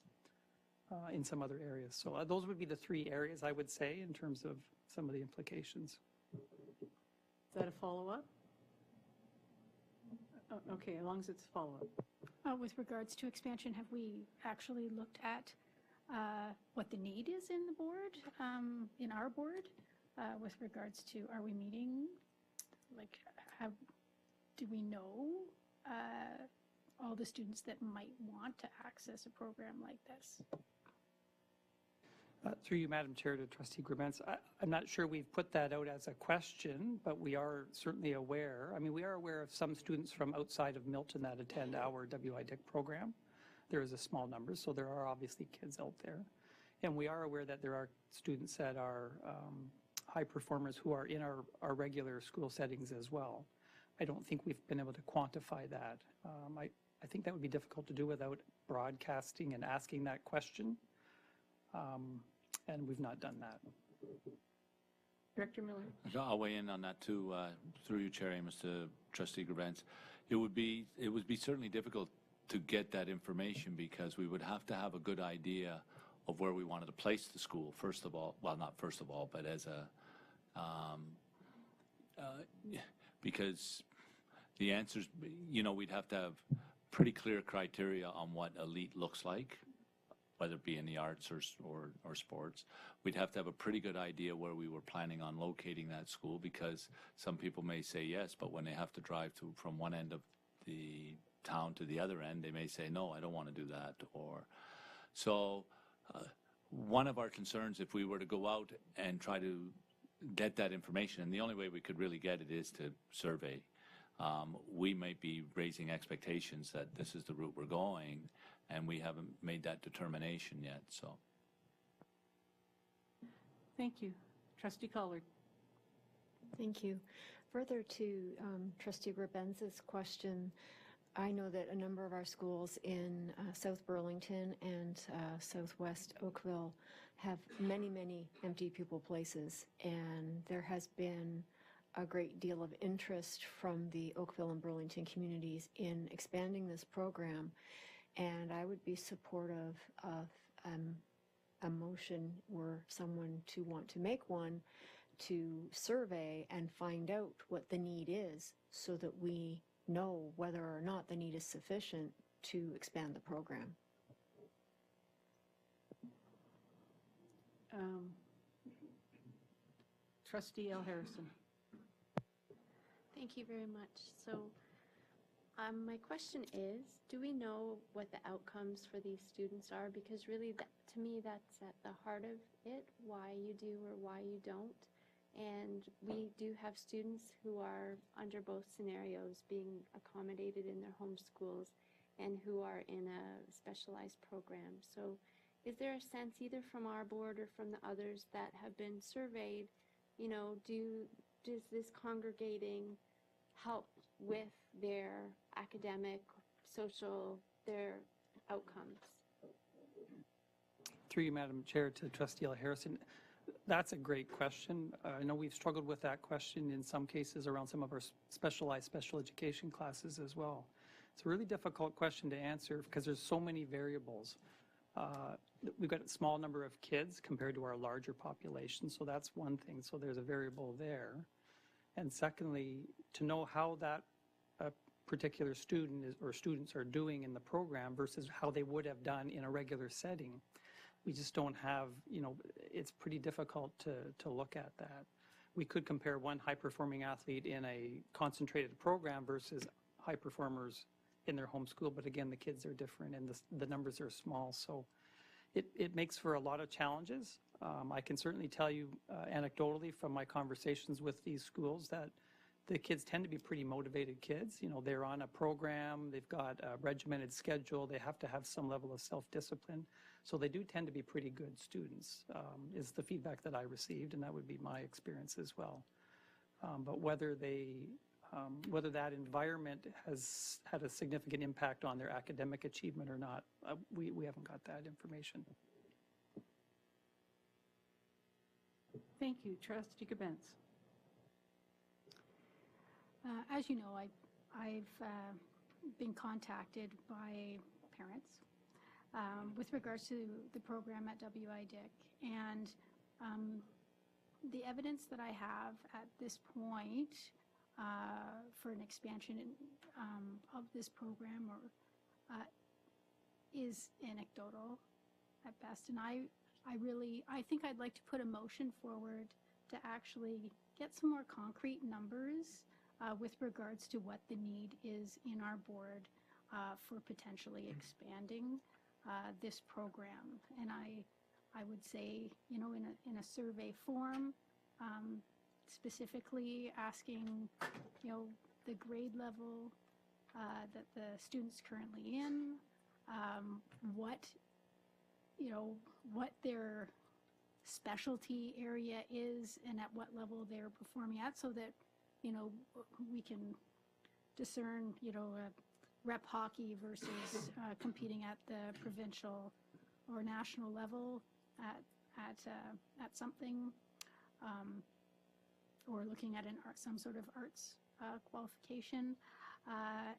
in some other areas. So those would be the 3 areas I would say in terms of some of the implications. Is that a follow-up? Okay, as long as it's a follow-up. With regards to expansion, have we actually looked at what the need is in the board, in our board, with regards to, are we meeting, do we know all the students that might want to access a program like this? Through you, Madam Chair, to Trustee Gerbentz, I'm not sure we've put that out as a question, but we are certainly aware. I mean, we are aware of some students from outside of Milton that attend our WIDEC program. There is a small number, so there are obviously kids out there. And we are aware that there are students that are high performers who are in our regular school settings as well. I don't think we've been able to quantify that. I think that would be difficult to do without broadcasting and asking that question. And we've not done that. Director Miller. I'll weigh in on that too, through you, Chair Amos, to Trustee Gerbentz. It would be certainly difficult to get that information because we would have to have a good idea of where we wanted to place the school, first of all. Well, not first of all, but as a, because the answers, we'd have to have pretty clear criteria on what elite looks like, whether it be in the arts or sports. We'd have to have a pretty good idea where we were planning on locating that school because some people may say yes, but when they have to drive from one end of the town to the other end, they may say, no, I don't want to do that. So one of our concerns, if we were to go out and try to get that information, and the only way we could really get it is to survey, we might be raising expectations that this is the route we're going, and we haven't made that determination yet. So, thank you. Trustee Collard. Thank you. Further to Trustee Gerbentz's question, I know that a number of our schools in South Burlington and Southwest Oakville have many, many empty pupil places, and there has been a great deal of interest from the Oakville and Burlington communities in expanding this program, and I would be supportive of a motion were someone to want to make one to survey and find out what the need is so that we know whether or not the need is sufficient to expand the program. Trustee L. Harrison. Thank you very much. So my question is, do we know what the outcomes for these students are? Because really, to me, that's at the heart of it, why you do or why you don't. And we do have students who are under both scenarios, being accommodated in their home schools and who are in a specialized program. So is there a sense either from our board or from the others that have been surveyed, does this congregating help with their academic, social, their outcomes? Through you, Madam Chair, to Trustee L. Harrison. That's a great question. I know we've struggled with that question in some cases around some of our specialized special education classes as well. It's a really difficult question to answer because there's so many variables. We've got a small number of kids compared to our larger population, so that's one thing. So there's a variable there. And secondly, to know how that particular student or students are doing in the program versus how they would have done in a regular setting. We just don't have, it's pretty difficult to look at that. We could compare one high-performing athlete in a concentrated program versus high performers in their home school, but again, the kids are different and the numbers are small, so it makes for a lot of challenges. I can certainly tell you anecdotally from my conversations with these schools that the kids tend to be pretty motivated kids. They're on a program, they've got a regimented schedule, they have to have some level of self-discipline. So they do tend to be pretty good students, is the feedback that I received, and that would be my experience as well. But whether that environment has had a significant impact on their academic achievement or not, we haven't got that information. Thank you. Trustee Gibbons. As you know, I've been contacted by parents with regards to the program at WIDIC, and the evidence that I have at this point for an expansion of this program is anecdotal at best, and I think I'd like to put a motion forward to actually get some more concrete numbers with regards to what the need is in our board for potentially expanding this program. And I would say, in a survey form, specifically asking, the grade level that the student's currently in, what their specialty area is and at what level they're performing at, so that we can discern, rep hockey versus competing at the provincial or national level at something, or looking at some sort of arts qualification,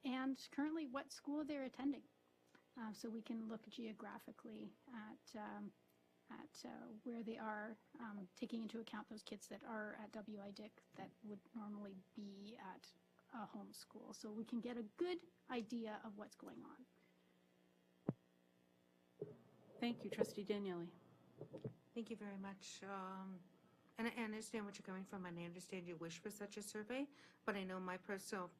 and currently what school they're attending, so we can look geographically at where they are, taking into account those kids that are at WIDIC that would normally be at a home school, so we can get a good idea of what's going on. Thank you. Trustee Daniele. Thank you very much. And I understand what you're coming from, and I understand your wish for such a survey, but I know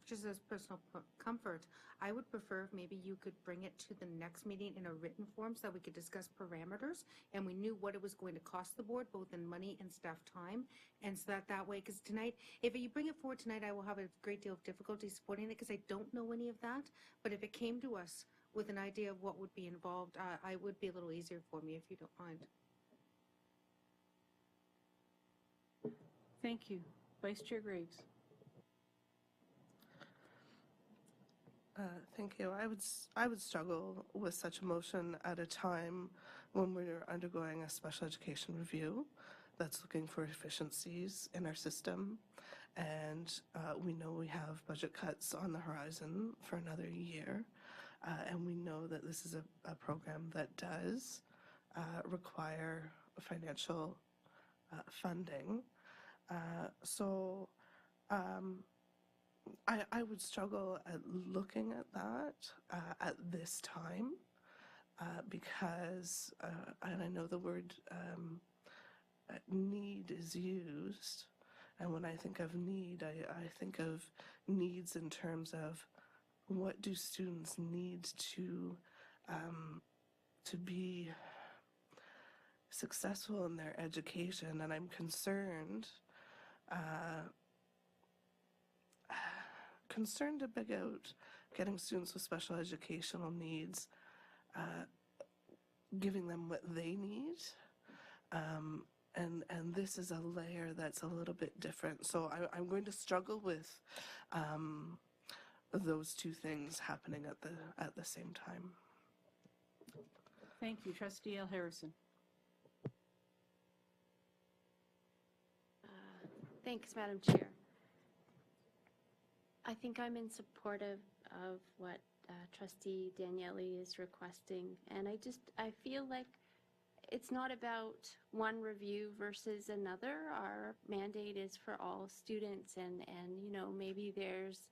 just as personal comfort, I would prefer if maybe you could bring it to the next meeting in a written form so that we could discuss parameters and we knew what it was going to cost the board, both in money and staff time, and so that way, because tonight, if you bring it forward tonight, I will have a great deal of difficulty supporting it because I don't know any of that, but if it came to us with an idea of what would be involved, I would be a little easier for me if you don't mind. Thank you. Vice Chair Graves. Thank you. I would struggle with such a motion at a time when we're undergoing a special education review that's looking for efficiencies in our system. And we know we have budget cuts on the horizon for another year. And we know that this is a program that does require financial funding. So I would struggle at looking at that at this time because, and I know the word need is used, and when I think of need, I think of needs in terms of what do students need to be successful in their education, and I'm concerned about getting students with special educational needs, giving them what they need. And this is a layer that's a little bit different. So I'm going to struggle with those two things happening at the same time. Thank you. Trustee L. Harrison. Thanks, Madam Chair. I think I'm in support of what Trustee Daniele is requesting, and I feel like it's not about one review versus another. Our mandate is for all students, and you know, maybe there's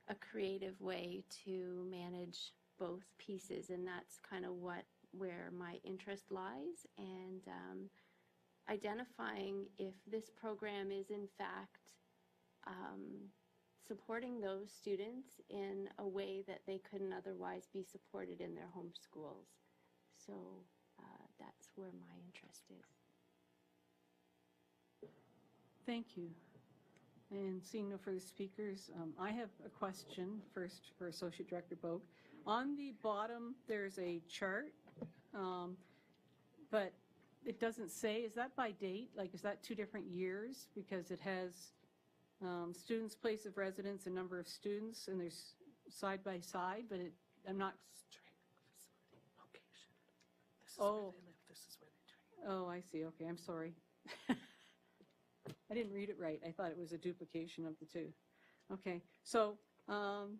a creative way to manage both pieces, and that's kind of where my interest lies, and identifying if this program is in fact supporting those students in a way that they couldn't otherwise be supported in their home schools. So that's where my interest is. Thank you. And seeing no further speakers, I have a question first for Associate Director Bogue. On the bottom, there's a chart, but it doesn't say, is that by date? Like, is that 2 different years? Because it has students' place of residence and number of students, and there's side by side, but I'm not. Location. This is Oh. where they live. This is where they train. Oh, I see. Okay, I'm sorry. I didn't read it right. I thought it was a duplication of the 2. Okay, so I'm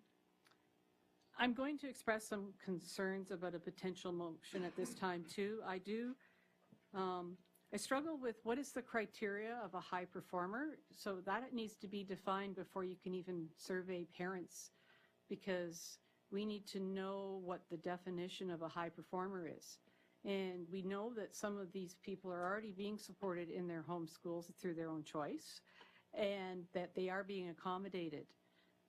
going to express some concerns about a potential motion at this time too. I struggle with what is the criteria of a high performer, so that it needs to be defined before you can even survey parents, because we need to know what the definition of a high performer is. And we know that some of these people are already being supported in their home schools through their own choice, and that they are being accommodated.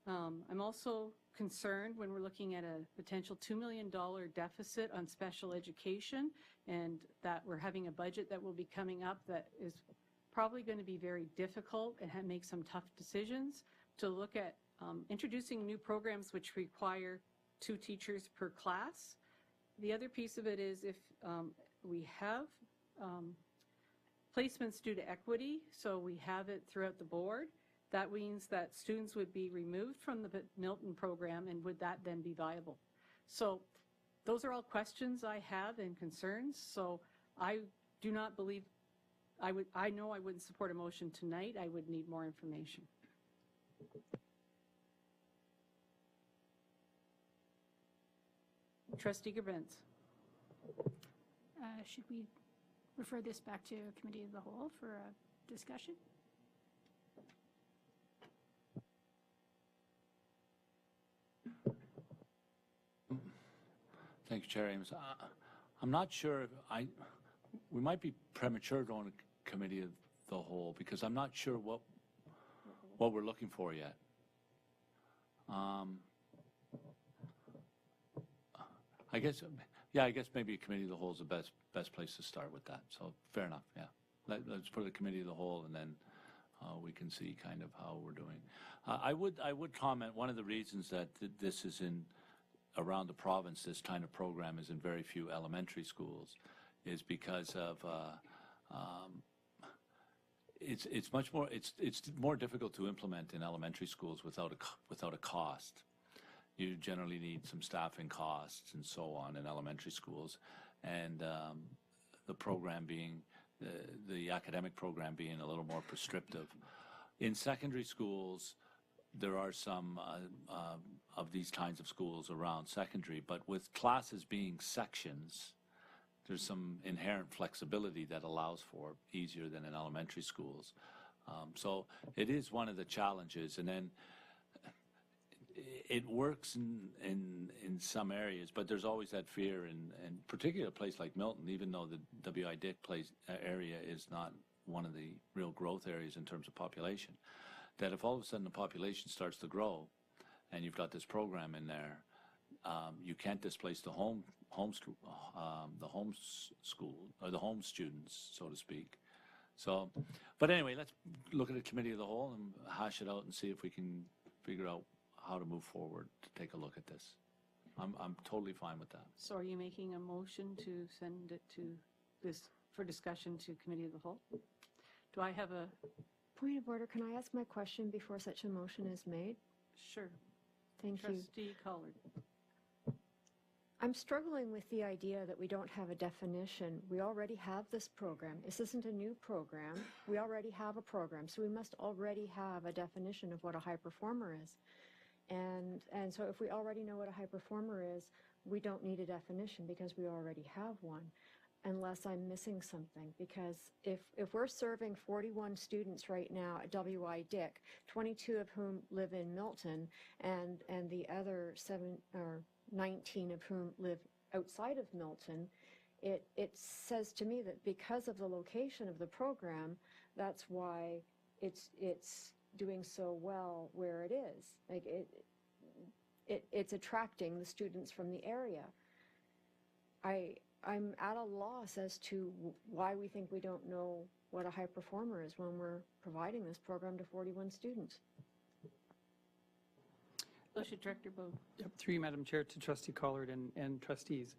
I'm also concerned when we're looking at a potential $2 million deficit on special education, and that we're having a budget that will be coming up that is probably going to be very difficult and make some tough decisions to look at introducing new programs which require 2 teachers per class. The other piece of it is if we have placements due to equity, so we have it throughout the board, that means that students would be removed from the Milton program, and would that then be viable? So those are all questions I have and concerns. So I do not believe, I know I wouldn't support a motion tonight. I would need more information. Trustee Gerbentz. Should we refer this back to Committee of the Whole for a discussion? Thank you, Chair Amos. I'm not sure, we might be premature going to Committee of the Whole, because I'm not sure what we're looking for yet. I guess maybe a Committee of the Whole is the best place to start with that. So fair enough, yeah. Let's put a Committee of the Whole, and then we can see kind of how we're doing. I would comment, one of the reasons that this is in around the province, this kind of program is in very few elementary schools, is because of it's more difficult to implement in elementary schools without a cost. you generally need some staffing costs and so on in elementary schools, and the program being, the academic program being a little more prescriptive. In secondary schools, there are some of these kinds of schools around secondary, but with classes being sections, there's some inherent flexibility that allows for easier than in elementary schools. So it is one of the challenges, and then it works in some areas, but there's always that fear, and particularly a place like Milton, even though the W.I. Dick area is not one of the real growth areas in terms of population, that if all of a sudden the population starts to grow and you've got this program in there, you can't displace the home school or the home students, so to speak. So, but anyway, let's look at the committee of the whole and hash it out and see if we can figure out how to move forward to take a look at this. I'm totally fine with that. So are you making a motion to send it to this for discussion to committee of the whole? Do I have a Point of order, can I ask my question before such a motion is made? sure? Thank you. Trustee Collard. I'm struggling with the idea that we don't have a definition. We already have this program. This isn't a new program. We already have a program, so we must already have a definition of what a high performer is. And so if we already know what a high performer is, we don't need a definition because we already have one, unless I'm missing something. Because if we're serving 41 students right now at W.I. Dick, 22 of whom live in Milton, and the other 19 of whom live outside of Milton, it says to me that because of the location of the program, that's why it's doing so well where it is. Like it's attracting the students from the area. I'm at a loss as to why we think we don't know what a high performer is when we're providing this program to 41 students. Associate Director Bogue. Yep, through you, Madam Chair, to Trustee Collard and trustees.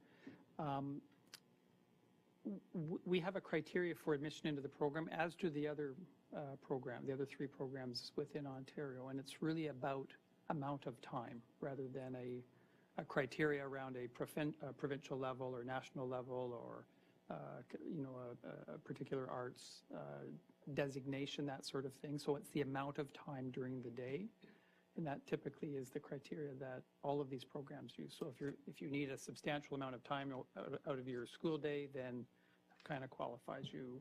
We have a criteria for admission into the program, as do the other the other three programs within Ontario, and it's really about amount of time rather than a criteria around a provincial level or national level or a particular arts designation, that sort of thing. So it's the amount of time during the day, and that typically is the criteria that all of these programs use. So if you need a substantial amount of time out of your school day, then that kind of qualifies you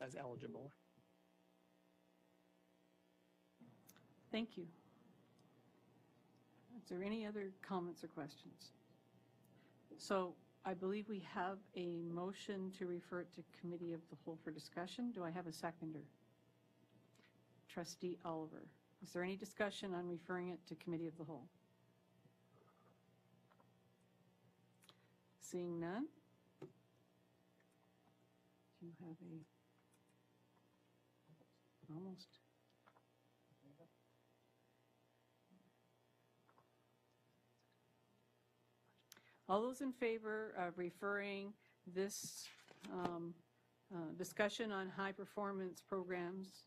as eligible. Thank you. Is there any other comments or questions? So I believe we have a motion to refer it to committee of the whole for discussion. Do I have a seconder? Trustee Oliver. Is there any discussion on referring it to committee of the whole? Seeing none. Do you have a almost? All those in favor of referring this discussion on high performance programs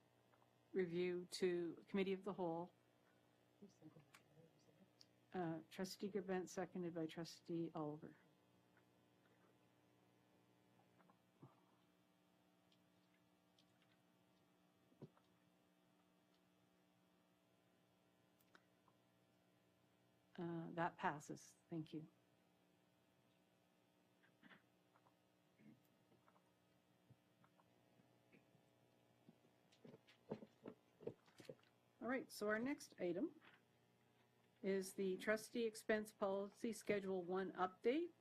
review to committee of the whole? Trustee Gerbent, seconded by Trustee Oliver. That passes. Thank you. All right, so our next item is the Trustee Expense Policy Schedule 1 update.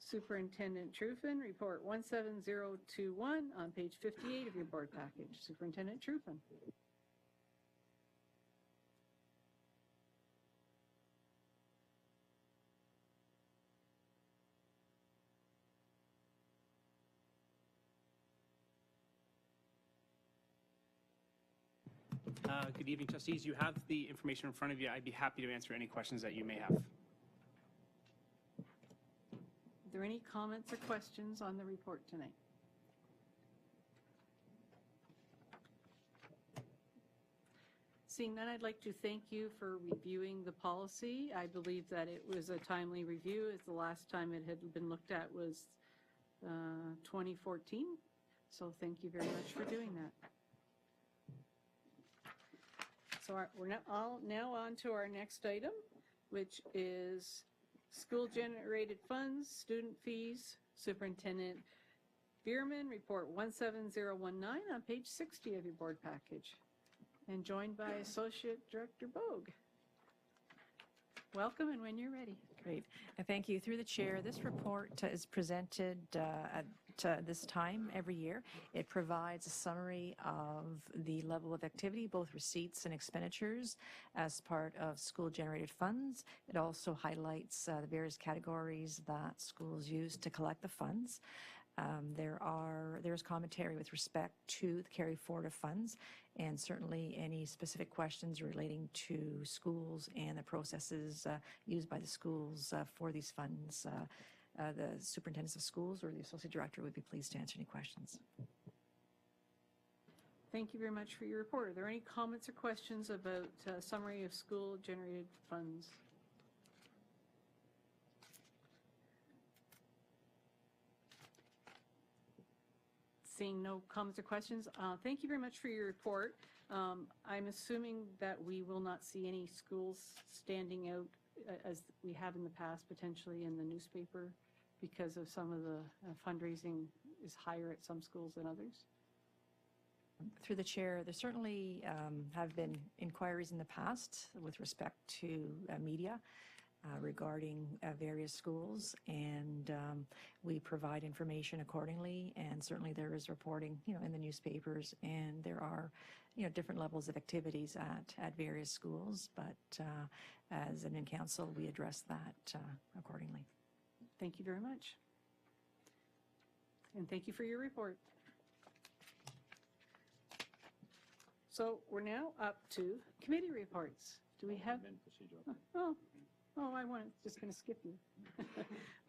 Superintendent Truffin, Report 17021 on page 58 of your board package. Superintendent Truffin. Good evening, trustees. You have the information in front of you. I'd be happy to answer any questions that you may have. Are there any comments or questions on the report tonight? Seeing none, I'd like to thank you for reviewing the policy. I believe that it was a timely review, as the last time it had been looked at was 2014. So thank you very much for doing that. So we're now on to our next item, which is school-generated funds, student fees, Superintendent Bierman, Report 17019 on page 60 of your board package, and joined by Associate Director Bogue. Welcome, and when you're ready. Great. Thank you. Through the chair, this report is presented at this time every year. It provides a summary of the level of activity, both receipts and expenditures, as part of school-generated funds. It also highlights the various categories that schools use to collect the funds. There's commentary with respect to the carry forward of funds, and certainly any specific questions relating to schools and the processes used by the schools for these funds. The superintendents of schools or the associate director would be pleased to answer any questions. Thank you very much for your report. Are there any comments or questions about summary of school-generated funds? Seeing no comments or questions, thank you very much for your report. I'm assuming that we will not see any schools standing out as we have in the past, potentially in the newspaper, because of some of the fundraising is higher at some schools than others? Through the chair, there certainly have been inquiries in the past with respect to media regarding various schools, and we provide information accordingly, and certainly there is reporting, in the newspapers, and there are, different levels of activities at various schools, but as an in-council, we address that accordingly. Thank you very much. And thank you for your report. So we're now up to committee reports. Do we have? Just going to skip you.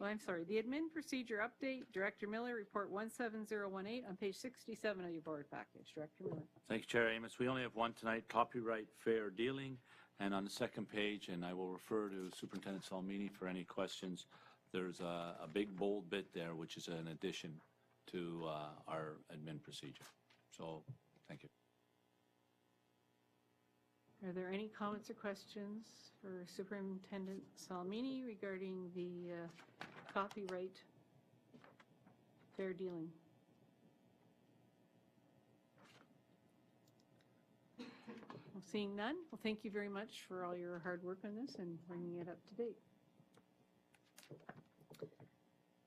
Well, I'm sorry. The admin procedure update, Director Miller, Report 17018 on page 67 of your board package. Director Miller. Thank you, Chair Amos. We only have one tonight, copyright fair dealing. And on the second page, and I will refer to Superintendent Salmini for any questions, there's a big bold bit there, which is an addition to our admin procedure. So, thank you. Are there any comments or questions for Superintendent Salmini regarding the copyright fair dealing? Well, seeing none, well, thank you very much for all your hard work on this and bringing it up to date.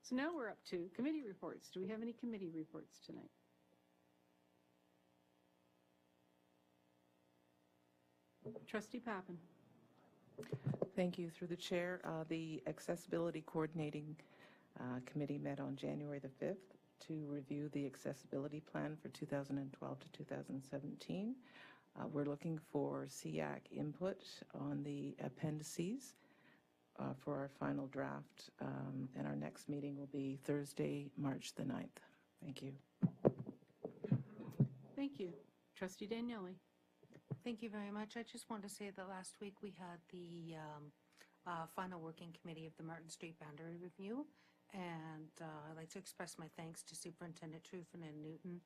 So now we're up to committee reports. Do we have any committee reports tonight? Trustee Pappen. Thank you. Through the chair, the Accessibility Coordinating Committee met on January the 5th to review the accessibility plan for 2012 to 2017. We're looking for SEAC input on the appendices for our final draft, and our next meeting will be Thursday, March the 9th. Thank you. Thank you. Trustee Daniele. Thank you very much. I just want to say that last week we had the final working committee of the Martin Street Boundary Review, and I'd like to express my thanks to Superintendent Truffin and Newton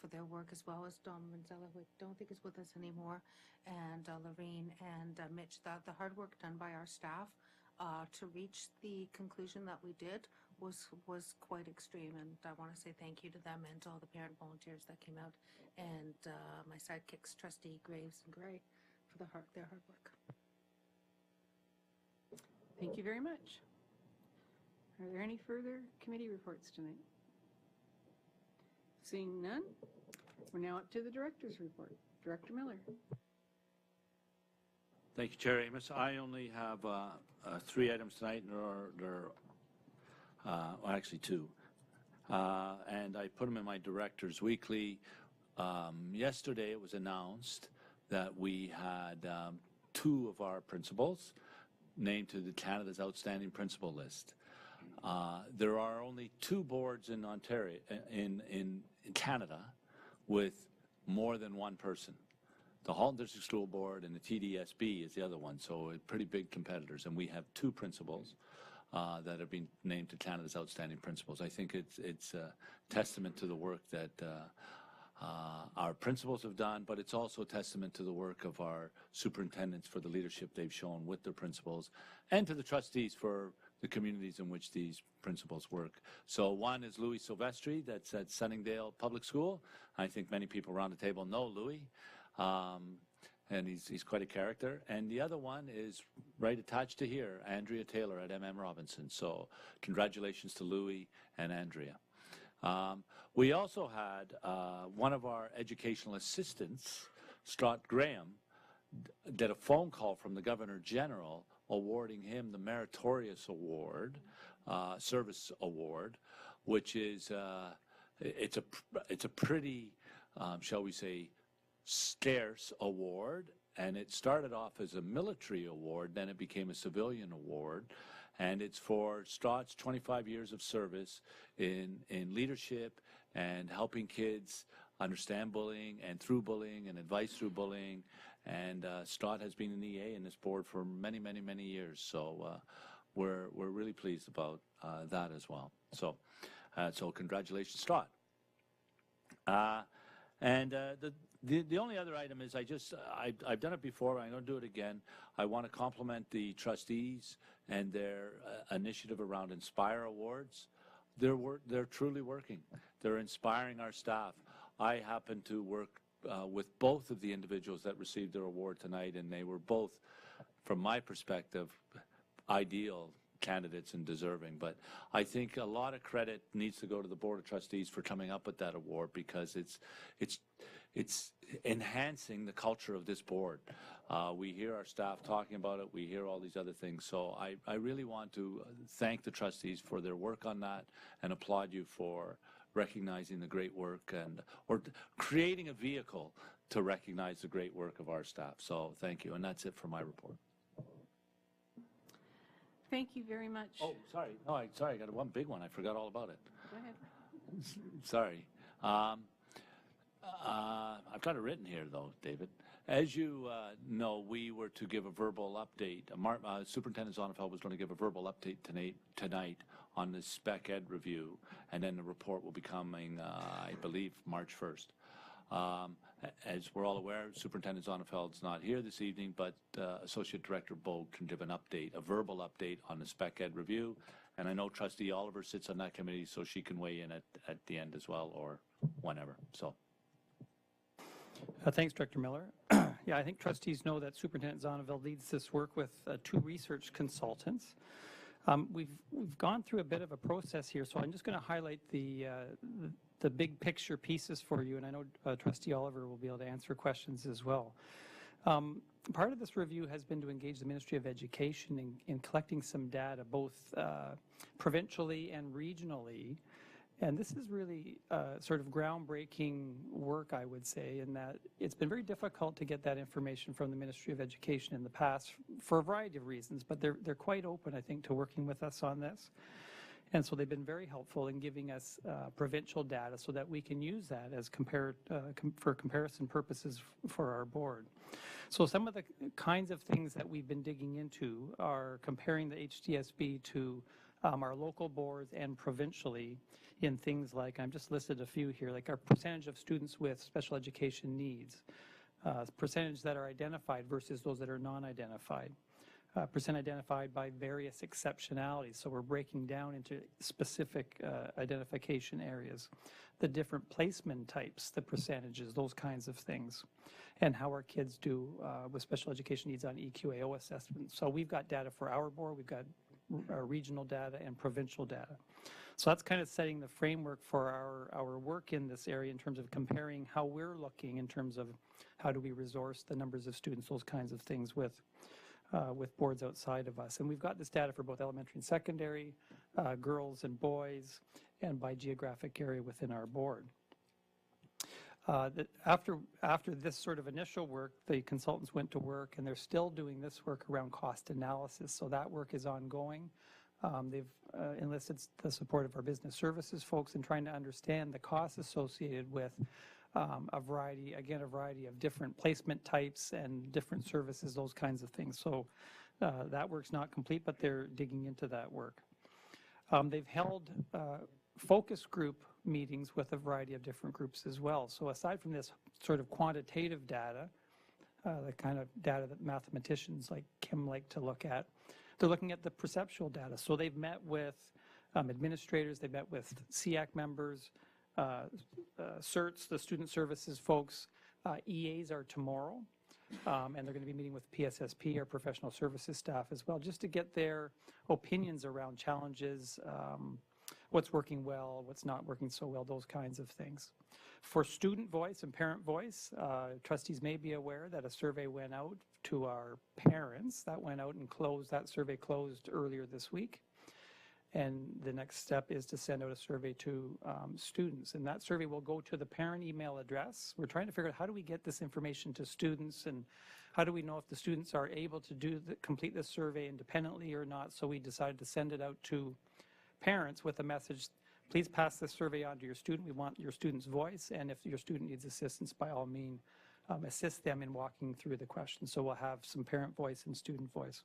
for their work, as well as Don Manzella, who I don't think is with us anymore, and Lorraine and Mitch. The hard work done by our staff to reach the conclusion that we did was quite extreme, and I want to say thank you to them and to all the parent volunteers that came out, and my sidekicks, Trustee Graves and Gray, for their hard work. Thank you very much. Are there any further committee reports tonight? Seeing none, we're now up to the director's report. Director Miller. Thank you, Chair Amos. I only have 3 items tonight, and well, actually 2. And I put them in my Director's Weekly. Yesterday it was announced that we had 2 of our principals named to the Canada's Outstanding Principal list. There are only 2 boards in Ontario, in Canada, with more than 1 person. the Halton District School Board and the TDSB is the other one, so pretty big competitors. And we have 2 principals that have been named to Canada's Outstanding Principals. I think it's a testament to the work that our principals have done, but it's also a testament to the work of our superintendents for the leadership they've shown with their principals, and to the trustees for the communities in which these principals work. So one is Louis Silvestri, that's at Sunningdale Public School. I think many people around the table know Louis, and he's quite a character. And the other one is right attached to here, Andrea Taylor at MM Robinson. So congratulations to Louis and Andrea. We also had one of our educational assistants, Scott Graham, did a phone call from the Governor General awarding him the Meritorious Award, Service Award, which is it's a pretty, shall we say, scarce award. And it started off as a military award, then it became a civilian award. And it's for Strott's 25 years of service in leadership and helping kids understand bullying and through bullying and advice through bullying. And Stott has been an EA in this board for many, many, many years. So we're really pleased about that as well. So congratulations, Stott. And the only other item is I've done it before, I'm going to do it again. I want to compliment the trustees and their initiative around Inspire Awards. They're truly working. They're inspiring our staff. I happen to work with both of the individuals that received their award tonight, and they were both, from my perspective, ideal candidates and deserving. But I think a lot of credit needs to go to the Board of Trustees for coming up with that award, because it's enhancing the culture of this board. We hear our staff talking about it. We hear all these other things. So I really want to thank the trustees for their work on that and applaud you for recognizing the great work or creating a vehicle to recognize the great work of our staff. So thank you. And that's it for my report. Thank you very much. Oh, sorry. No, sorry. I got one big one. I forgot all about it. Go ahead. Sorry. I've got it written here, though, David. As you know, we were to give a verbal update. Superintendent Zonnefeld was going to give a verbal update tonight on the Spec Ed review, and then the report will be coming, I believe, March 1st. As we're all aware, Superintendent Zonnefeld's not here this evening, but Associate Director Bogue can give an update, a verbal update on the Spec Ed review. And I know Trustee Oliver sits on that committee, so she can weigh in at the end as well, or whenever. So. Thanks, Director Miller. Yeah, I think trustees know that Superintendent Zonneveld leads this work with 2 research consultants. We've gone through a bit of a process here, so I'm just going to highlight the big picture pieces for you, and I know Trustee Oliver will be able to answer questions as well. Part of this review has been to engage the Ministry of Education in collecting some data, both provincially and regionally. And this is really sort of groundbreaking work, I would say, in that it's been very difficult to get that information from the Ministry of Education in the past for a variety of reasons, but they're quite open, I think, to working with us on this. And so they've been very helpful in giving us provincial data so that we can use that as for comparison purposes for our board. So some of the kinds of things that we've been digging into are comparing the HDSB to our local boards and provincially in things like, I've just listed a few here, like our percentage of students with special education needs, percentage that are identified versus those that are non-identified, percent identified by various exceptionalities, so we're breaking down into specific identification areas, the different placement types, the percentages, those kinds of things, and how our kids do with special education needs on EQAO assessments. So we've got data for our board, we've got regional data and provincial data. So that's kind of setting the framework for our work in this area in terms of comparing how we're looking in terms of how do we resource the numbers of students, those kinds of things with boards outside of us. And we've got this data for both elementary and secondary, girls and boys, and by geographic area within our board. After this sort of initial work, the consultants went to work, and they're still doing this work around cost analysis, so that work is ongoing. They've enlisted the support of our business services folks in trying to understand the costs associated with a variety of different placement types and different services, those kinds of things. So that work's not complete, but they're digging into that work. They've held focus group meetings with a variety of different groups as well. So aside from this sort of quantitative data, the kind of data that mathematicians like Kim like to look at, they're looking at the perceptual data. So they've met with administrators, they've met with SEAC members, CERTs, the student services folks. EAs are tomorrow, and they're going to be meeting with PSSP, our professional services staff as well, just to get their opinions around challenges, what's working well, what's not working so well, those kinds of things. For student voice and parent voice, trustees may be aware that a survey went out to our parents. That went out and closed. That survey closed earlier this week. And the next step is to send out a survey to students. And that survey will go to the parent email address. We're trying to figure out how do we get this information to students, and how do we know if the students are able to complete this survey independently or not. So we decided to send it out to parents with a message: please pass this survey on to your student. We want your student's voice, and if your student needs assistance, by all means, assist them in walking through the questions. So we'll have some parent voice and student voice.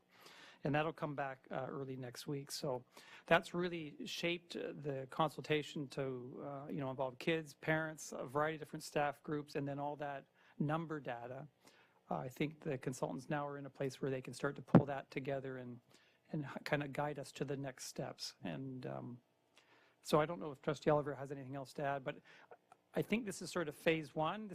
And that'll come back early next week. So that's really shaped the consultation to involve kids, parents, a variety of different staff groups, and then all that number data. I think the consultants now are in a place where they can start to pull that together and kind of guide us to the next steps. And so I don't know if Trustee Oliver has anything else to add, but I think this is sort of phase one.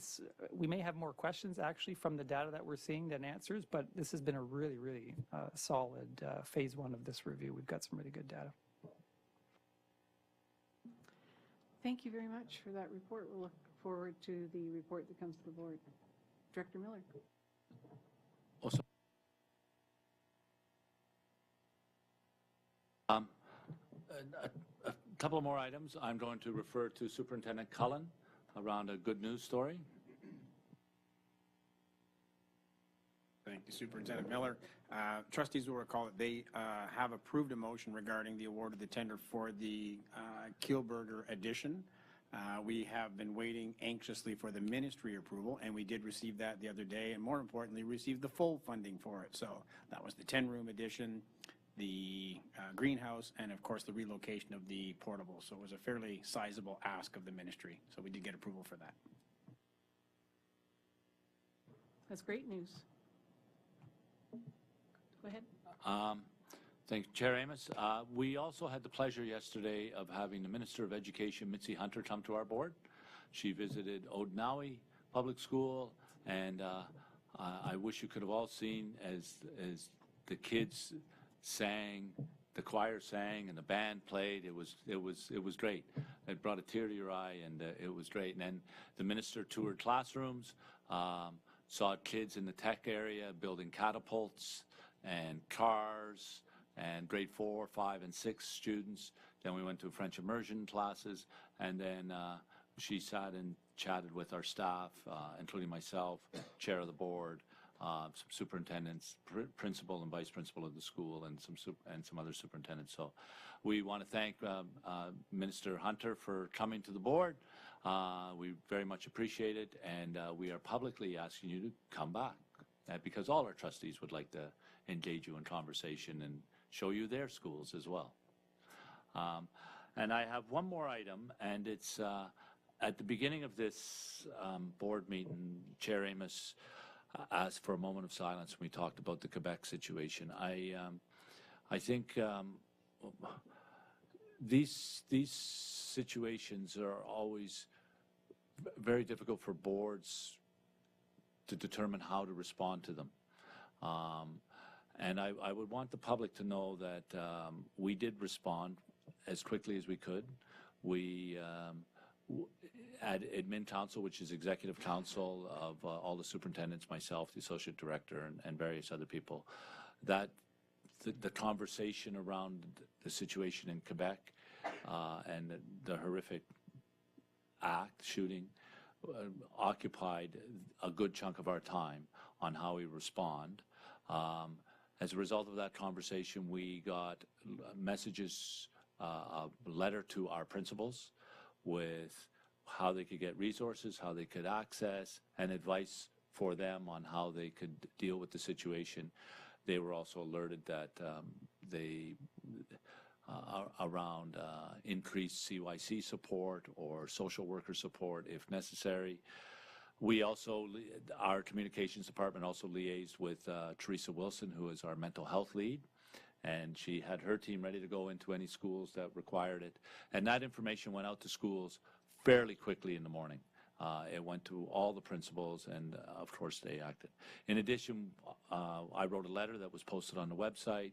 We may have more questions actually from the data that we're seeing than answers, but this has been a really, really solid phase one of this review. We've got some really good data. Thank you very much for that report. We'll look forward to the report that comes to the board. Director Miller. Also, a couple of more items. I'm going to refer to Superintendent Cullen around a good news story. Thank you, Superintendent Miller. Trustees will recall that they have approved a motion regarding the award of the tender for the Kielburger addition. We have been waiting anxiously for the ministry approval, and we did receive that the other day, and more importantly, received the full funding for it. So that was the 10-room addition, the greenhouse, and of course the relocation of the portable. So it was a fairly sizable ask of the ministry. So we did get approval for that. That's great news. Go ahead. Thank you, Chair Amos. We also had the pleasure yesterday of having the Minister of Education, Mitzi Hunter, come to our board. She visited Odnawi Public School, and I wish you could have all seen as the kids sang, the choir sang, and the band played. It was great. It brought a tear to your eye, and it was great. And then the minister toured classrooms, saw kids in the tech area building catapults and cars, and grade 4, 5, and 6 students. Then we went to French immersion classes, and then she sat and chatted with our staff, including myself, chair of the board, some superintendents, principal and vice principal of the school, and some other superintendents. So we want to thank Minister Hunter for coming to the board. We very much appreciate it, and we are publicly asking you to come back, because all our trustees would like to engage you in conversation and show you their schools as well. And I have one more item, and it's at the beginning of this board meeting, Chair Amos asked for a moment of silence when we talked about the Quebec situation. I think these situations are always very difficult for boards to determine how to respond to them. And I would want the public to know that we did respond as quickly as we could. We at Admin Council, which is executive council of all the superintendents, myself, the associate director, and various other people, that the conversation around the situation in Quebec and the horrific shooting occupied a good chunk of our time on how we respond. As a result of that conversation, we got messages, a letter to our principals with how they could get resources, how they could access, and advice for them on how they could deal with the situation. They were also alerted that around increased CYC support or social worker support if necessary. We also, our communications department also liaised with Teresa Wilson, who is our mental health lead, and she had her team ready to go into any schools that required it. And that information went out to schools fairly quickly in the morning. It went to all the principals, and of course they acted. In addition, I wrote a letter that was posted on the website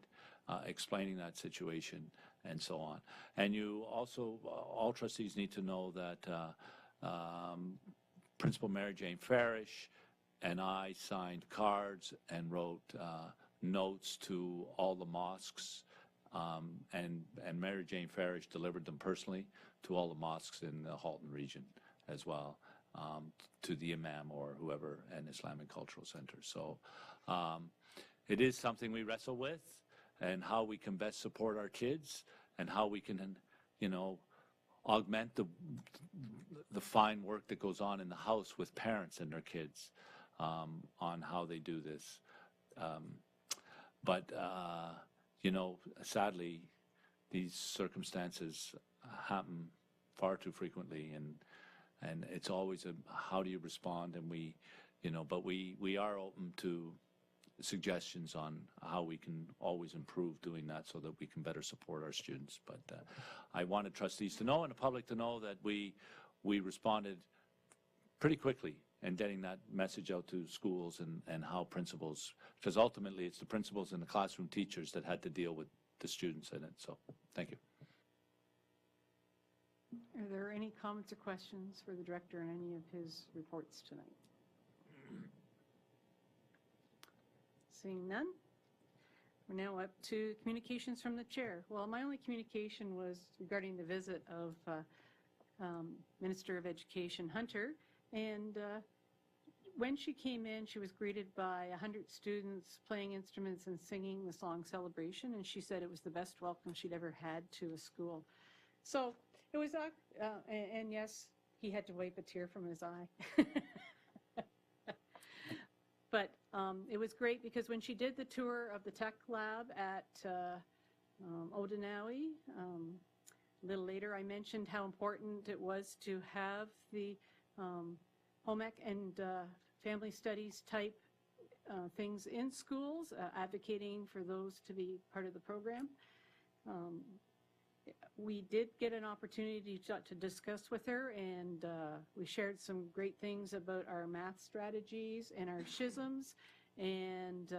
explaining that situation and so on. And you also, all trustees need to know that Principal Mary Jane Farish and I signed cards and wrote notes to all the mosques, and Mary Jane Farish delivered them personally to all the mosques in the Halton region as well, to the imam or whoever, an Islamic cultural center. So it is something we wrestle with, and how we can best support our kids and how we can, you know, augment the fine work that goes on in the house with parents and their kids on how they do this. But you know, sadly, these circumstances happen far too frequently, and it's always a how do you respond, and we, you know, but we are open to suggestions on how we can always improve doing that so that we can better support our students. But I wanted trustees to know and the public to know that we responded pretty quickly in getting that message out to schools and how principals, because ultimately it's the principals and the classroom teachers that had to deal with the students in it. So thank you. Are there any comments or questions for the director on any of his reports tonight? Seeing none, we're now up to communications from the chair. Well, my only communication was regarding the visit of Minister of Education Hunter, and when she came in, she was greeted by 100 students playing instruments and singing the song Celebration, and she said it was the best welcome she'd ever had to a school. So it was, and yes, he had to wipe a tear from his eye. But it was great because when she did the tour of the tech lab at Odenawi, a little later I mentioned how important it was to have the home ec and family studies type things in schools, advocating for those to be part of the program. We did get an opportunity to discuss with her, and we shared some great things about our math strategies and our schisms, and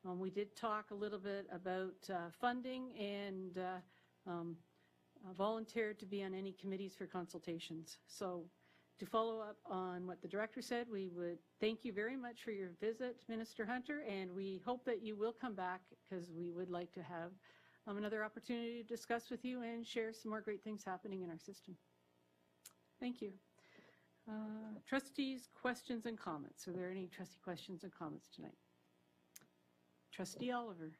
we did talk a little bit about funding, and volunteered to be on any committees for consultations. So to follow up on what the director said, we would thank you very much for your visit, Minister Hunter, and we hope that you will come back because we would like to have another opportunity to discuss with you and share some more great things happening in our system. Thank you. Trustees, questions and comments. Are there any trustee questions and comments tonight? Trustee Oliver.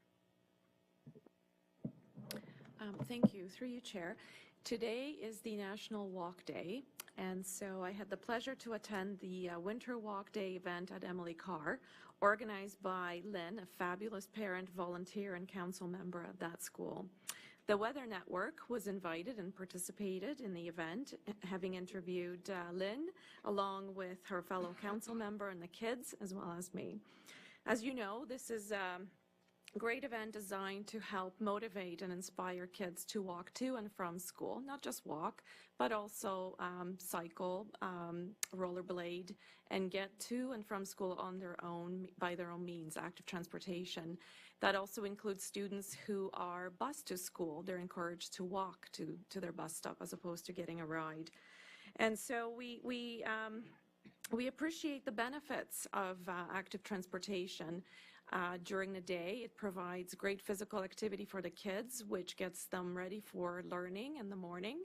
Thank you. Through you, Chair. Today is the National Walk Day, and so I had the pleasure to attend the Winter Walk Day event at Emily Carr, organized by Lynn, a fabulous parent, volunteer, and council member of that school. The Weather Network was invited and participated in the event, having interviewed Lynn, along with her fellow council member and the kids, as well as me. As you know, this is a great event designed to help motivate and inspire kids to walk to and from school, not just walk, but also cycle, rollerblade, and get to and from school on their own, by their own means, active transportation. That also includes students who are bused to school. They're encouraged to walk to their bus stop as opposed to getting a ride. And so we appreciate the benefits of active transportation. During the day, it provides great physical activity for the kids, which gets them ready for learning in the morning.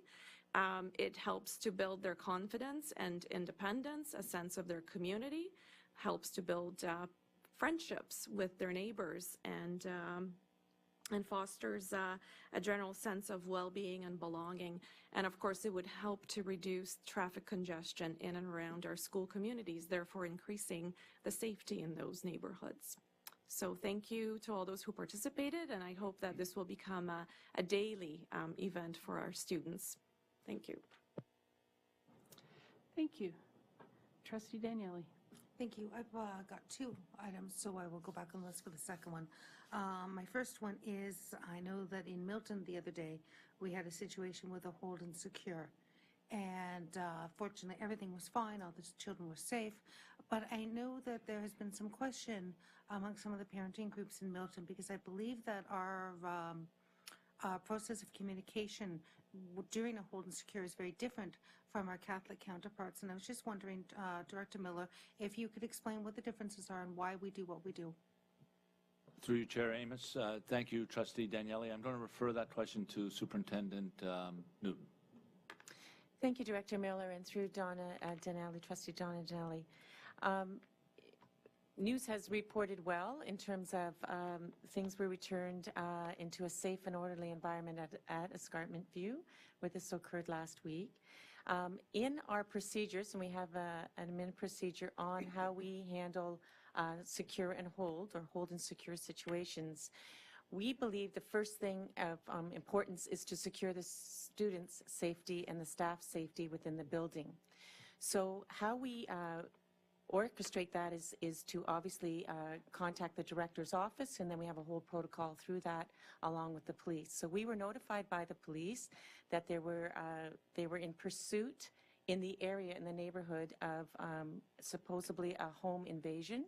It helps to build their confidence and independence, a sense of their community, helps to build friendships with their neighbors, and and fosters a general sense of well-being and belonging. And of course, it would help to reduce traffic congestion in and around our school communities, therefore increasing the safety in those neighborhoods. So thank you to all those who participated, and I hope that this will become a daily event for our students. Thank you. Thank you. Trustee Daniele. Thank you. I've got two items, so I will go back on the list for the second one. My first one is, I know that in Milton the other day, we had a situation with a hold and secure. And fortunately, everything was fine. All the children were safe. But I know that there has been some question among some of the parenting groups in Milton, because I believe that our process of communication during a hold and secure is very different from our Catholic counterparts. And I was just wondering, Director Miller, if you could explain what the differences are and why we do what we do. Through you, Chair Amos. Thank you, Trustee Daniele. I'm going to refer that question to Superintendent Newton. Thank you, Director Miller, and through Donna Daniele, Trustee Donna Daniele. News has reported well in terms of things were returned into a safe and orderly environment at Escarpment View, where this occurred last week. In our procedures, and we have an admin procedure on how we handle secure and hold, or hold and secure situations, we believe the first thing of importance is to secure the students' safety and the staff safety within the building. So how we orchestrate that is to obviously contact the director's office, and then we have a whole protocol through that along with the police. So we were notified by the police that they were in pursuit in the area, in the neighborhood of supposedly a home invasion,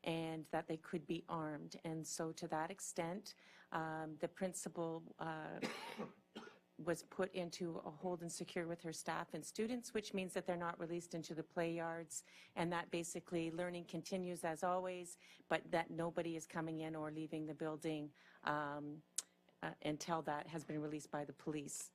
and that they could be armed. And so to that extent, the principal was put into a hold and secure with her staff and students, which means that they're not released into the play yards, and that basically learning continues as always, but that nobody is coming in or leaving the building until that has been released by the police.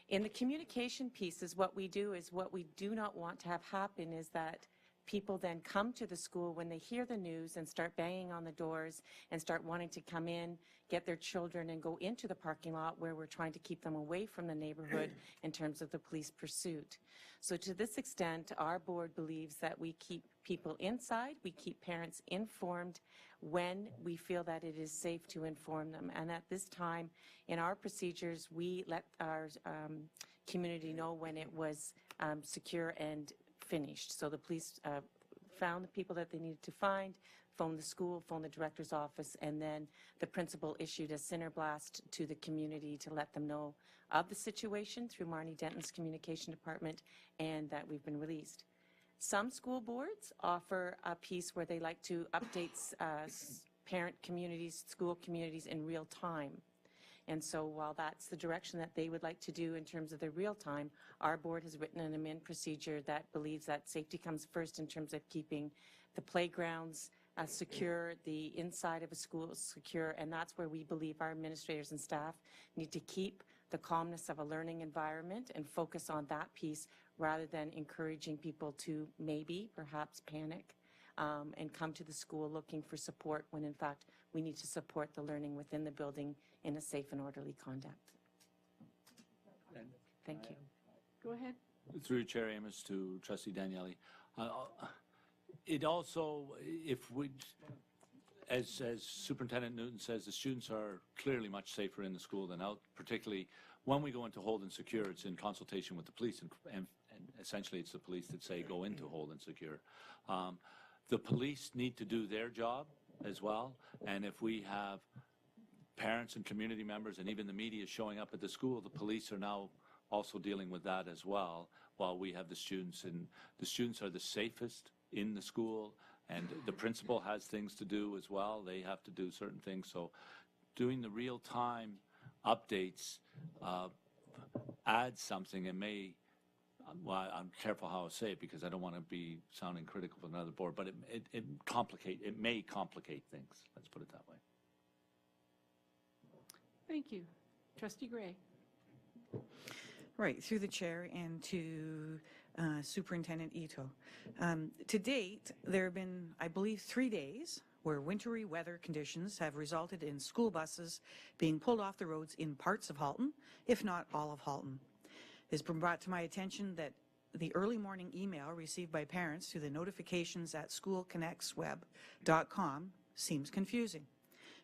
In the communication pieces, what we do not want to have happen is that people then come to the school when they hear the news and start banging on the doors and start wanting to come in, get their children, and go into the parking lot where we're trying to keep them away from the neighborhood in terms of the police pursuit. So to this extent, our board believes that we keep people inside, we keep parents informed when we feel that it is safe to inform them. And at this time, in our procedures, we let our community know when it was secure and finished. So the police found the people that they needed to find, phoned the school, phoned the director's office, and then the principal issued a center blast to the community to let them know of the situation through Marnie Denton's communication department, and that we've been released. Some school boards offer a piece where they like to update parent communities, school communities in real time. And so while that's the direction that they would like to do in terms of the real time, our board has written an admin procedure that believes that safety comes first in terms of keeping the playgrounds secure, the inside of a school secure, and that's where we believe our administrators and staff need to keep the calmness of a learning environment and focus on that piece rather than encouraging people to perhaps panic and come to the school looking for support when in fact we need to support the learning within the building in a safe and orderly conduct. Thank you. Go ahead. Through Chair Amos to Trustee Daniele. It also, if we, as Superintendent Newton says, the students are clearly much safer in the school than out, particularly when we go into hold and secure, it's in consultation with the police, and essentially it's the police that say go into hold and secure. The police need to do their job as well, and if we have parents and community members and even the media showing up at the school, the police are now also dealing with that as well, while we have the students. And the students are the safest in the school, and the principal has things to do as well. They have to do certain things. So doing the real-time updates adds something and may, well, I'm careful how I say it because I don't want to be sounding critical of another board, but it may complicate things. Let's put it that way. Thank you. Trustee Gray. Right, through the chair and to Superintendent Ito. To date, there have been, I believe, 3 days where wintry weather conditions have resulted in school buses being pulled off the roads in parts of Halton, if not all of Halton. It has been brought to my attention that the early morning email received by parents through the notifications at schoolconnectsweb.com seems confusing.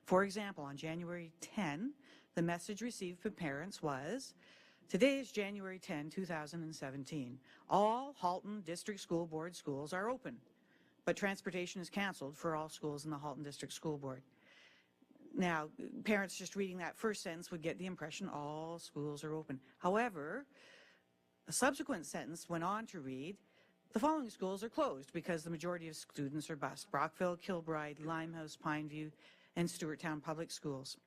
For example, on January 10, the message received from parents was, "Today is January 10, 2017. All Halton District School Board schools are open, but transportation is canceled for all schools in the Halton District School Board." Now, parents just reading that first sentence would get the impression all schools are open. However, a subsequent sentence went on to read, "The following schools are closed because the majority of students are bused: Brockville, Kilbride, Limehouse, Pineview, and Stewarttown Public Schools."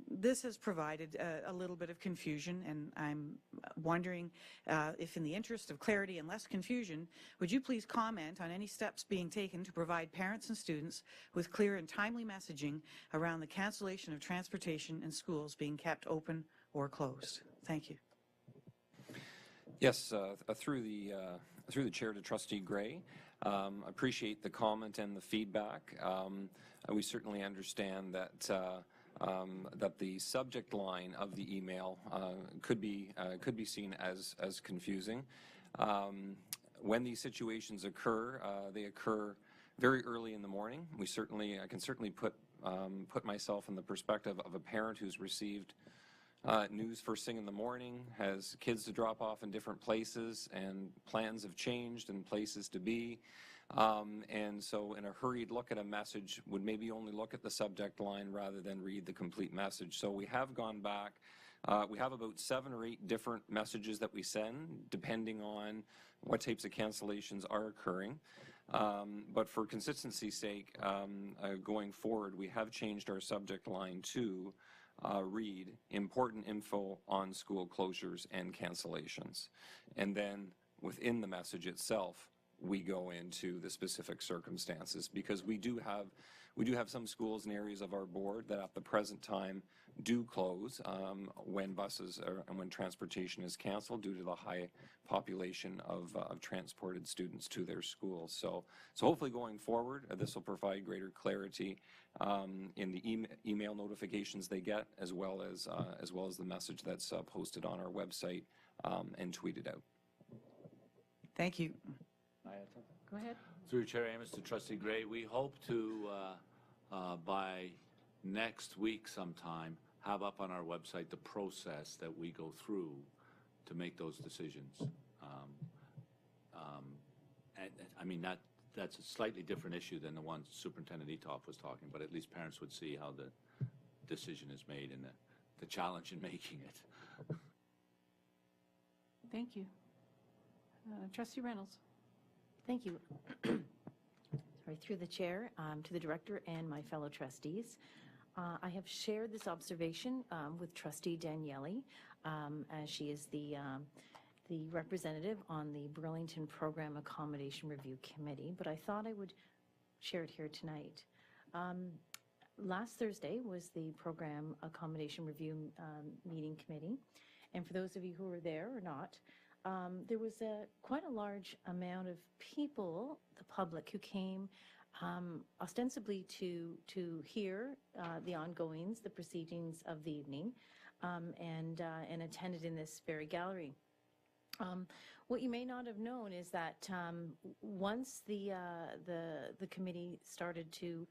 This has provided a little bit of confusion, and I'm wondering if, in the interest of clarity and less confusion, would you please comment on any steps being taken to provide parents and students with clear and timely messaging around the cancellation of transportation and schools being kept open or closed? Thank you. Yes, through the chair to Trustee Gray. Appreciate the comment and the feedback. We certainly understand that that the subject line of the email could be seen as confusing. When these situations occur, they occur very early in the morning. I can certainly put myself in the perspective of a parent who's received news first thing in the morning, has kids to drop off in different places, and plans have changed and places to be. And so in a hurried look at a message would maybe only look at the subject line rather than read the complete message. So we have gone back. We have about 7 or 8 different messages that we send depending on what types of cancellations are occurring. But for consistency's sake, going forward, we have changed our subject line to read important info on school closures and cancellations. And then within the message itself, we go into the specific circumstances, because we do have some schools and areas of our board that at the present time do close when buses and when transportation is canceled due to the high population of transported students to their schools. So hopefully going forward, this will provide greater clarity in the email notifications they get, as well as the message that's posted on our website and tweeted out. Thank you. Go ahead. Through Chair Amos to Trustee Gray, we hope to, by next week sometime, have up on our website the process that we go through to make those decisions. I mean, that's a slightly different issue than the one Superintendent Etoff was talking, but at least parents would see how the decision is made and the challenge in making it. Thank you. Trustee Reynolds. Thank you. Sorry, through the chair to the director and my fellow trustees. I have shared this observation with Trustee Daniele, as she is the representative on the Burlington Program Accommodation Review Committee, but I thought I would share it here tonight. Last Thursday was the Program Accommodation Review meeting committee, and for those of you who were there or not, there was quite a large amount of people, the public, who came ostensibly to hear the ongoings, the proceedings of the evening, and attended in this very gallery. What you may not have known is that once the committee started to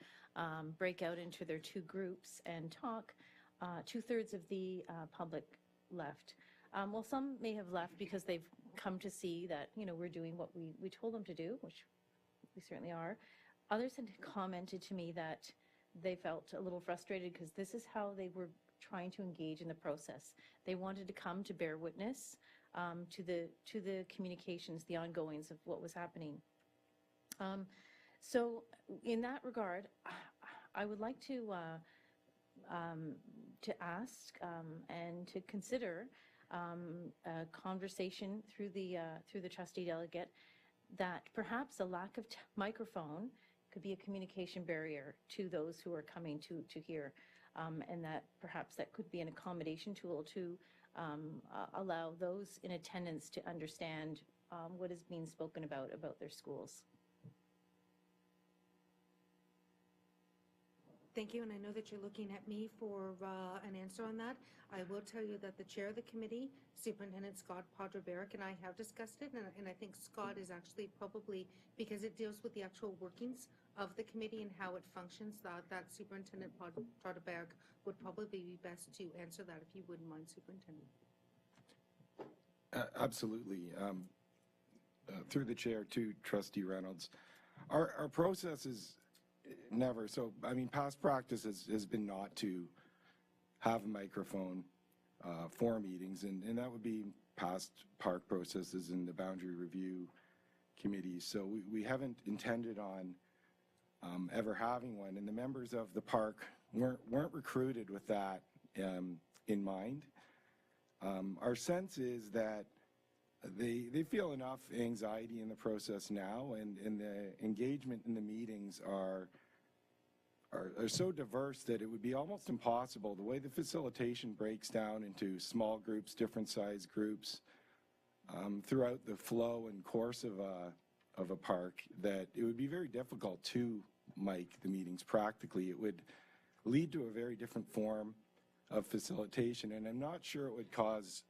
break out into their 2 groups and talk, 2/3 of the public left. Well, some may have left because they've come to see that, we're doing what we told them to do, which we certainly are. Others had commented to me that they felt a little frustrated because this is how they were trying to engage in the process. They wanted to come to bear witness to the communications, the ongoings of what was happening. So in that regard, I would like to ask and to consider a conversation through the trustee delegate that perhaps a lack of microphone could be a communication barrier to those who are coming to hear, and that perhaps that could be an accommodation tool to allow those in attendance to understand what is being spoken about their schools. Thank you, and I know that you're looking at me for an answer on that. I will tell you that the chair of the committee, Superintendent Scott Podreberic, and I have discussed it, and I think Scott is actually probably, because it deals with the actual workings of the committee and how it functions, that Superintendent Podreberic would probably be best to answer that, if you wouldn't mind, Superintendent. Absolutely. Through the chair to Trustee Reynolds, our process is never, so I mean, past practice has been not to have a microphone for meetings, and that would be past park processes and the boundary review committees. So we haven't intended on ever having one, and the members of the park weren't recruited with that in mind. Our sense is that they feel enough anxiety in the process now, and the engagement in the meetings are so diverse that it would be almost impossible. The way the facilitation breaks down into small groups, different size groups, throughout the flow and course of a park, that it would be very difficult to mic the meetings practically. It would lead to a very different form of facilitation, and I'm not sure it would cause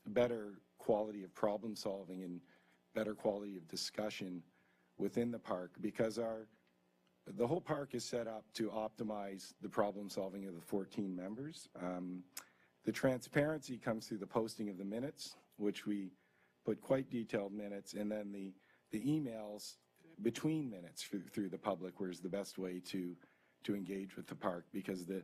better quality of problem solving and better quality of discussion within the park, because the whole park is set up to optimize the problem solving of the 14 members. The transparency comes through the posting of the minutes, which we put quite detailed minutes, and then the emails between minutes through the public, where is the best way to engage with the park, because the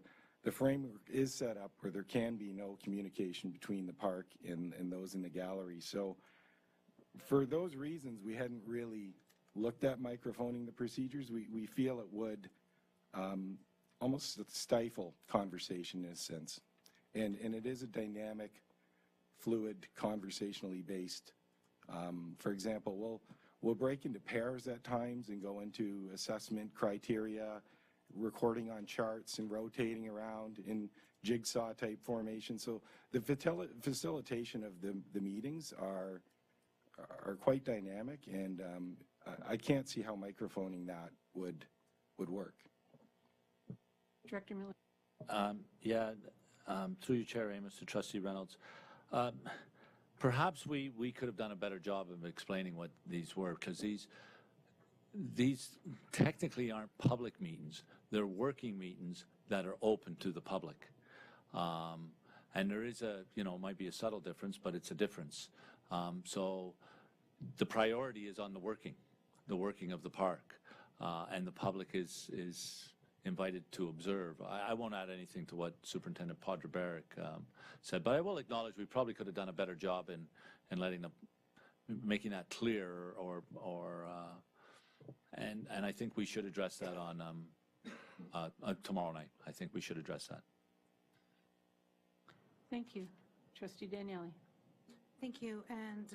framework is set up where there can be no communication between the park and those in the gallery. So for those reasons, we hadn't really looked at microphoning the procedures. We feel it would almost stifle conversation in a sense. And it is a dynamic, fluid, conversationally based. For example, we'll break into pairs at times and go into assessment criteria, recording on charts and rotating around in jigsaw type formation. So the facilitation of the meetings are quite dynamic, and I can't see how microphoning that would work. Director Miller. Through your chair, Amos, to Trustee Reynolds. Perhaps we could have done a better job of explaining what these were, because these technically aren't public meetings. They're working meetings that are open to the public. And there is might be a subtle difference, but it's a difference. So the priority is on the working of the park, and the public is invited to observe. I won't add anything to what Superintendent Podreberic said, but I will acknowledge we probably could have done a better job in making that clear, and I think we should address that on tomorrow night. I think we should address that. Thank you. Trustee Daniele. Thank you, and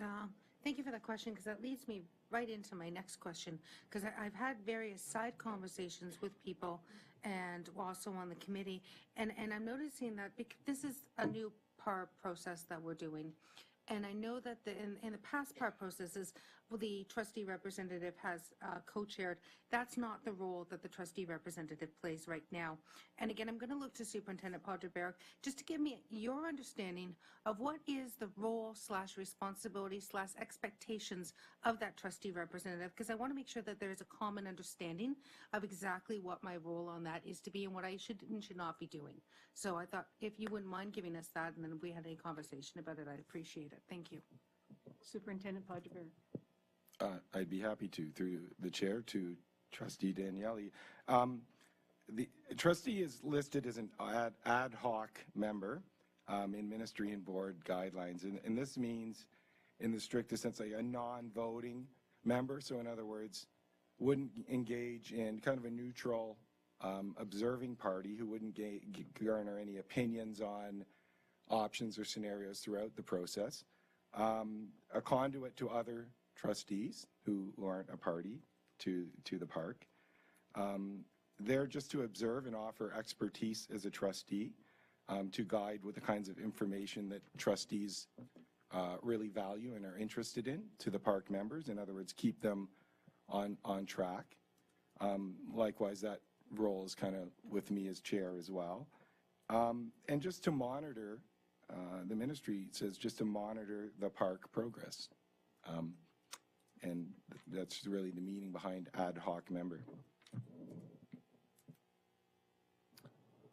thank you for that question, because that leads me right into my next question, because I've had various side conversations with people and also on the committee, and I'm noticing that this is a new PAR process that we're doing. And I know that in the past PAR processes, the trustee representative has co-chaired. That's not the role that the trustee representative plays right now. And again, I'm going to look to Superintendent Podreberic just to give me your understanding of what is the role / responsibility / expectations of that trustee representative, because I want to make sure that there is a common understanding of exactly what my role on that is to be and what I should and should not be doing. So I thought if you wouldn't mind giving us that, and then if we had a conversation about it, I'd appreciate it. Thank you. Superintendent Podreberic. I'd be happy to, through the chair, to Trustee Daniele. The trustee is listed as an ad hoc member in ministry and board guidelines, and this means, in the strictest sense, like a non-voting member. So in other words, wouldn't engage in kind of a neutral observing party who wouldn't garner any opinions on options or scenarios throughout the process. A conduit to other trustees who aren't a party to the park. They're just to observe and offer expertise as a trustee to guide with the kinds of information that trustees really value and are interested in to the park members. In other words, keep them on track. Likewise, that role is kind of with me as chair as well. And just to monitor, the ministry says just to monitor the park progress. And that's really the meaning behind ad hoc member.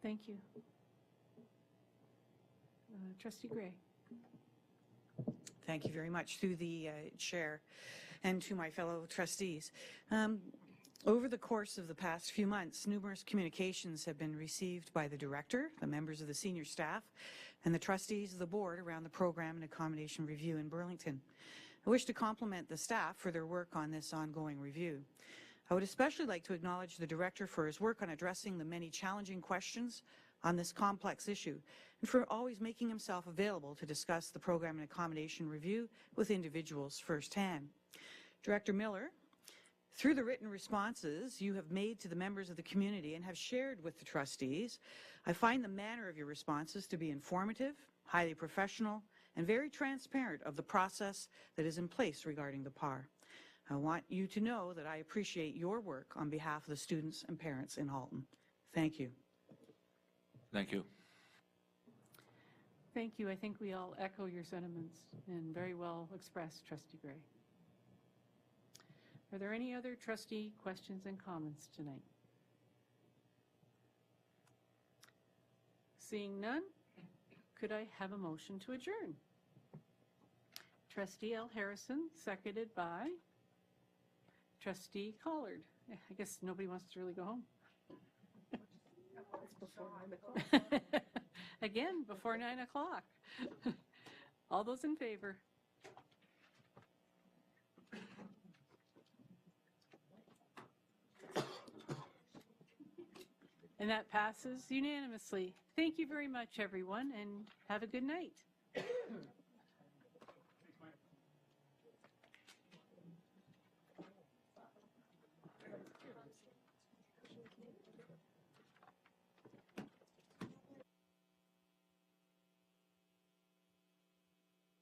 Thank you. Trustee Gray. Thank you very much through the chair and to my fellow trustees. Over the course of the past few months, numerous communications have been received by the director, the members of the senior staff, and the trustees of the board around the program and accommodation review in Burlington. I wish to compliment the staff for their work on this ongoing review. I would especially like to acknowledge the director for his work on addressing the many challenging questions on this complex issue, and for always making himself available to discuss the program and accommodation review with individuals firsthand. Director Miller, through the written responses you have made to the members of the community and have shared with the trustees, I find the manner of your responses to be informative, highly professional, and very transparent of the process that is in place regarding the PAR. I want you to know that I appreciate your work on behalf of the students and parents in Halton. Thank you. Thank you. Thank you. I think we all echo your sentiments and very well expressed, Trustee Gray. Are there any other trustee questions and comments tonight? Seeing none, could I have a motion to adjourn? Trustee L. Harrison, seconded by Trustee Collard. I guess nobody wants to really go home. Again, before 9 o'clock. All those in favor? And that passes unanimously. Thank you very much, everyone, and have a good night.